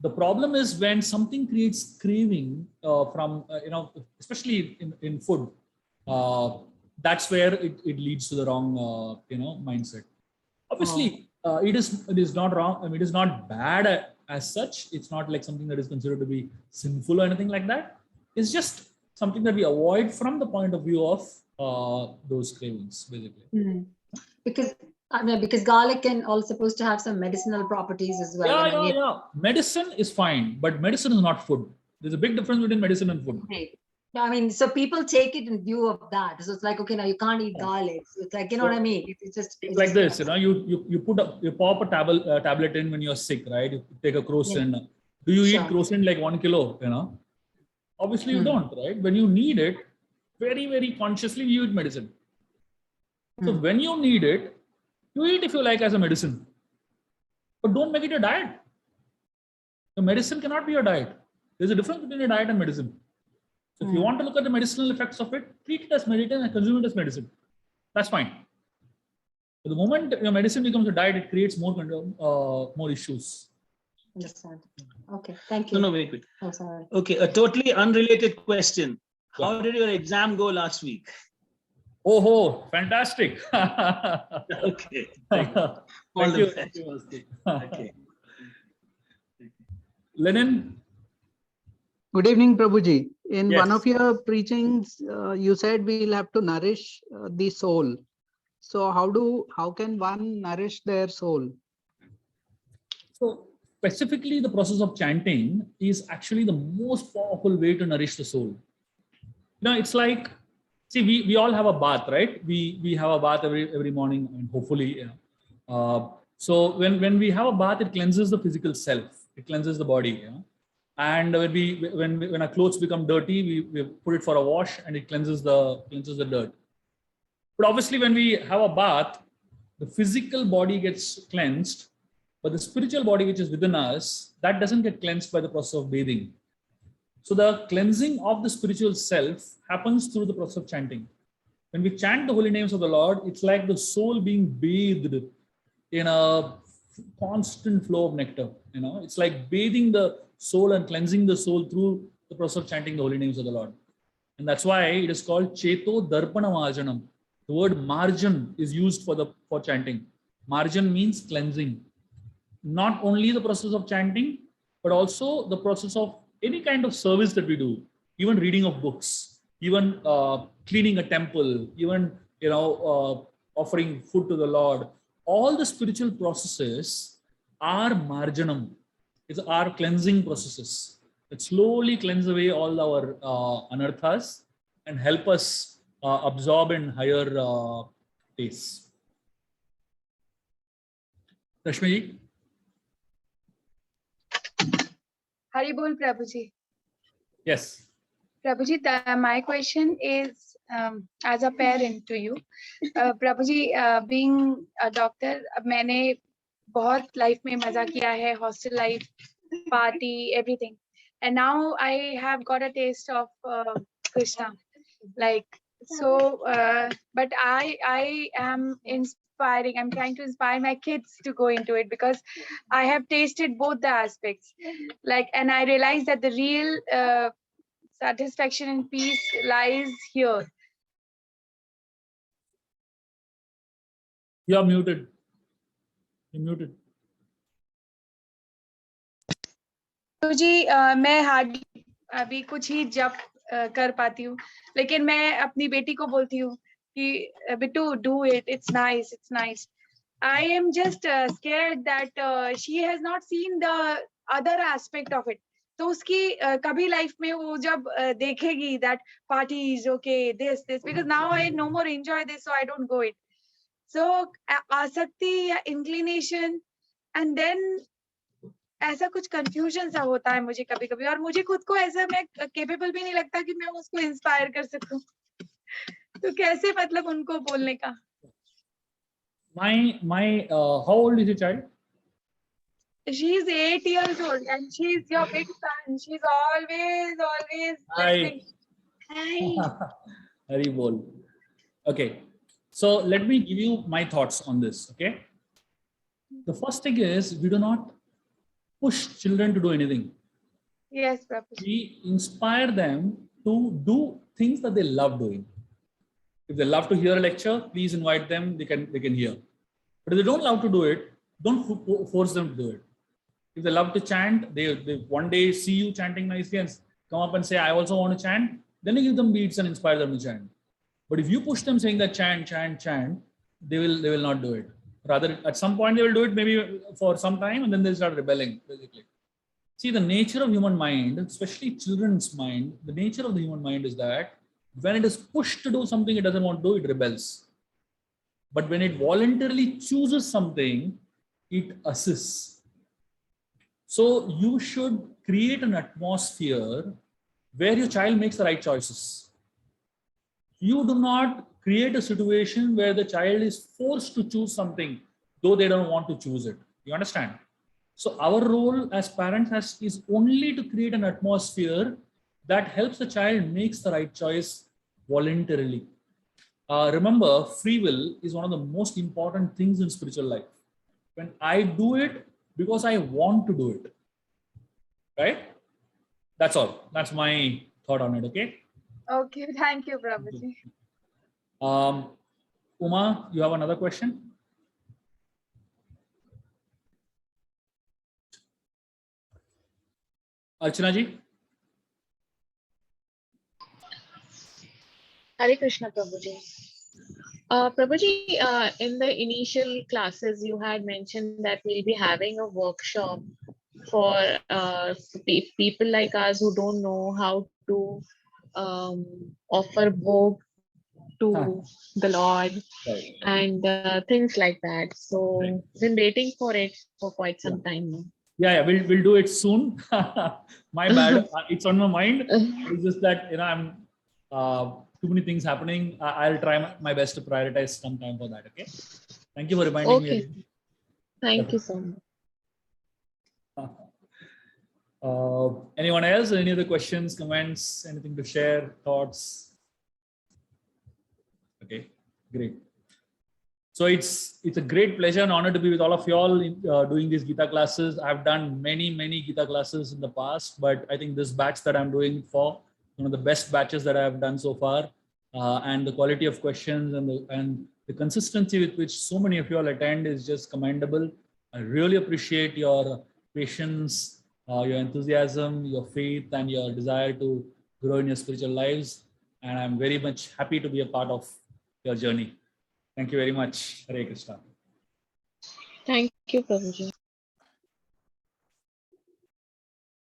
The problem is when something creates craving from, especially in food, that's where it leads to the wrong, mindset. Obviously, it is not wrong. I mean, it is not bad as such. It's not like something that is considered to be sinful or anything like that. It's just something that we avoid from the point of view of those cravings, basically. Because garlic can also supposed to have some medicinal properties as well. Yeah. Medicine is fine, but medicine is not food. There's a big difference between medicine and food. Right. I mean, so people take it in view of that. So it's like, okay, now you can't eat garlic. So it's like, you know what I mean? It's like this, you pop a tablet in when you're sick, right? You take a crocin. Do you eat crocin like 1 kilo? Obviously you don't, right? When you need it, very, very consciously you eat medicine. So when you need it, you eat if you like as a medicine, but don't make it your diet. The medicine cannot be your diet. There's a difference between a diet and medicine. So if you want to look at the medicinal effects of it, treat it as medicine and consume it as medicine. That's fine. But the moment your medicine becomes a diet, it creates more issues. Understand. Okay, thank you. No, wait. Oh, sorry. Okay, a totally unrelated question. How did your exam go last week? Oh, fantastic. Okay. Thank you. Thank you. Okay. Lenin? Good evening, Prabhuji. In one Yes. of your preachings, you said we'll have to nourish the soul. So how can one nourish their soul? So specifically the process of chanting is actually the most powerful way to nourish the soul. It's like, see, we all have a bath, right? We have a bath every morning, and hopefully, so when we have a bath, it cleanses the physical self. It cleanses the body. And when our clothes become dirty, we put it for a wash, and it cleanses the dirt. But obviously, when we have a bath, the physical body gets cleansed, but the spiritual body, which is within us, that doesn't get cleansed by the process of bathing. So the cleansing of the spiritual self happens through the process of chanting. When we chant the holy names of the Lord, it's like the soul being bathed in a constant flow of nectar. It's like bathing the soul and cleansing the soul through the process of chanting the holy names of the Lord. And that's why it is called Ch2 Darpana Marjanam. The word marjan is used for chanting. Marjan means cleansing. Not only the process of chanting, but also the process of any kind of service that we do, even reading of books, even cleaning a temple, even offering food to the Lord. All the spiritual processes are marjanam. It's our cleansing processes that slowly cleanse away all our anarthas and help us absorb in higher tastes. Rashmi? Haribol Prabhuji. Yes. Prabhuji, my question is as a parent to you. Prabhuji, being a doctor, मैंने बहुत life में मजा किया है, hostel life, party, everything. And now I have got a taste of Krishna. But I am inspiring. I'm trying to inspire my kids to go into it because I have tasted both the aspects. And I realize that the real satisfaction and peace lies here. You are muted. You're muted. तो जी मैं hardly अभी कुछ ही जप कर पाती हूँ, लेकिन मैं अपनी बेटी को बोलती हूँ कि Bittu do it, it's nice. I am just scared that she has not seen the other aspect of it. तो उसकी कभी लाइफ में वो जब देखेगी that party is okay, this because now I no more enjoy this, so I don't go it. So आसक्ति या inclination, and then ऐसा कुछ कंफ्यूजन सा होता है मुझे कभी कभी, और मुझे खुद को ऐसा मैं केपेबल भी नहीं लगता कि मैं उसको इंस्पायर कर सकूं. तो कैसे मतलब उनको बोलने का? How old is your child? She is 8 years old and she is your big fan. She's always listening. Hi. Hari bol. Okay, so let me give you my thoughts on this. Okay, the first thing is we do not push children to do anything. Yes, Prabhu. We inspire them to do things that they love doing. If they love to hear a lecture, please invite them. They can hear. But if they don't love to do it, don't force them to do it. If they love to chant, they one day see you chanting nicely and come up and say, I also want to chant. Then you give them beats and inspire them to chant. But if you push them saying that chant, they will not do it. Rather, at some point they will do it maybe for some time and then they'll start rebelling, basically. See, the nature of human mind, especially children's mind, the nature of the human mind is that when it is pushed to do something it doesn't want to do, it rebels. But when it voluntarily chooses something, it assists. So you should create an atmosphere where your child makes the right choices. You do not create a situation where the child is forced to choose something, though they don't want to choose it. You understand? So our role as parents is only to create an atmosphere that helps the child makes the right choice voluntarily. Remember, free will is one of the most important things in spiritual life. When I do it because I want to do it, right? That's all. That's my thought on it. Okay. Okay, thank you, Prabhuji. Uma, you have another question? Archana ji? Hare Krishna, Prabhuji. Prabhuji, in the initial classes, you had mentioned that we'll be having a workshop for people like us who don't know how to offer bhog to the Lord, Right. and things like that. So, Right. been waiting for it for quite some time now. Yeah, we'll do it soon. My bad. It's on my mind. It's just that I'm too many things happening. I'll try my best to prioritize some time for that. Okay. Thank you for reminding me. Thank you so much. Anyone else? Any other questions, comments, anything to share, thoughts? Okay, great. So it's a great pleasure and honor to be with all of you all doing these Gita classes. I've done many Gita classes in the past, but I think this batch that I'm doing for one of the best batches that I've done so far, and the quality of questions and the consistency with which so many of you all attend is just commendable. I really appreciate your patience, your enthusiasm, your faith, and your desire to grow in your spiritual lives. And I'm very much happy to be a part of your journey. Thank you very much. Hare Krishna. Thank you, Prabhuji.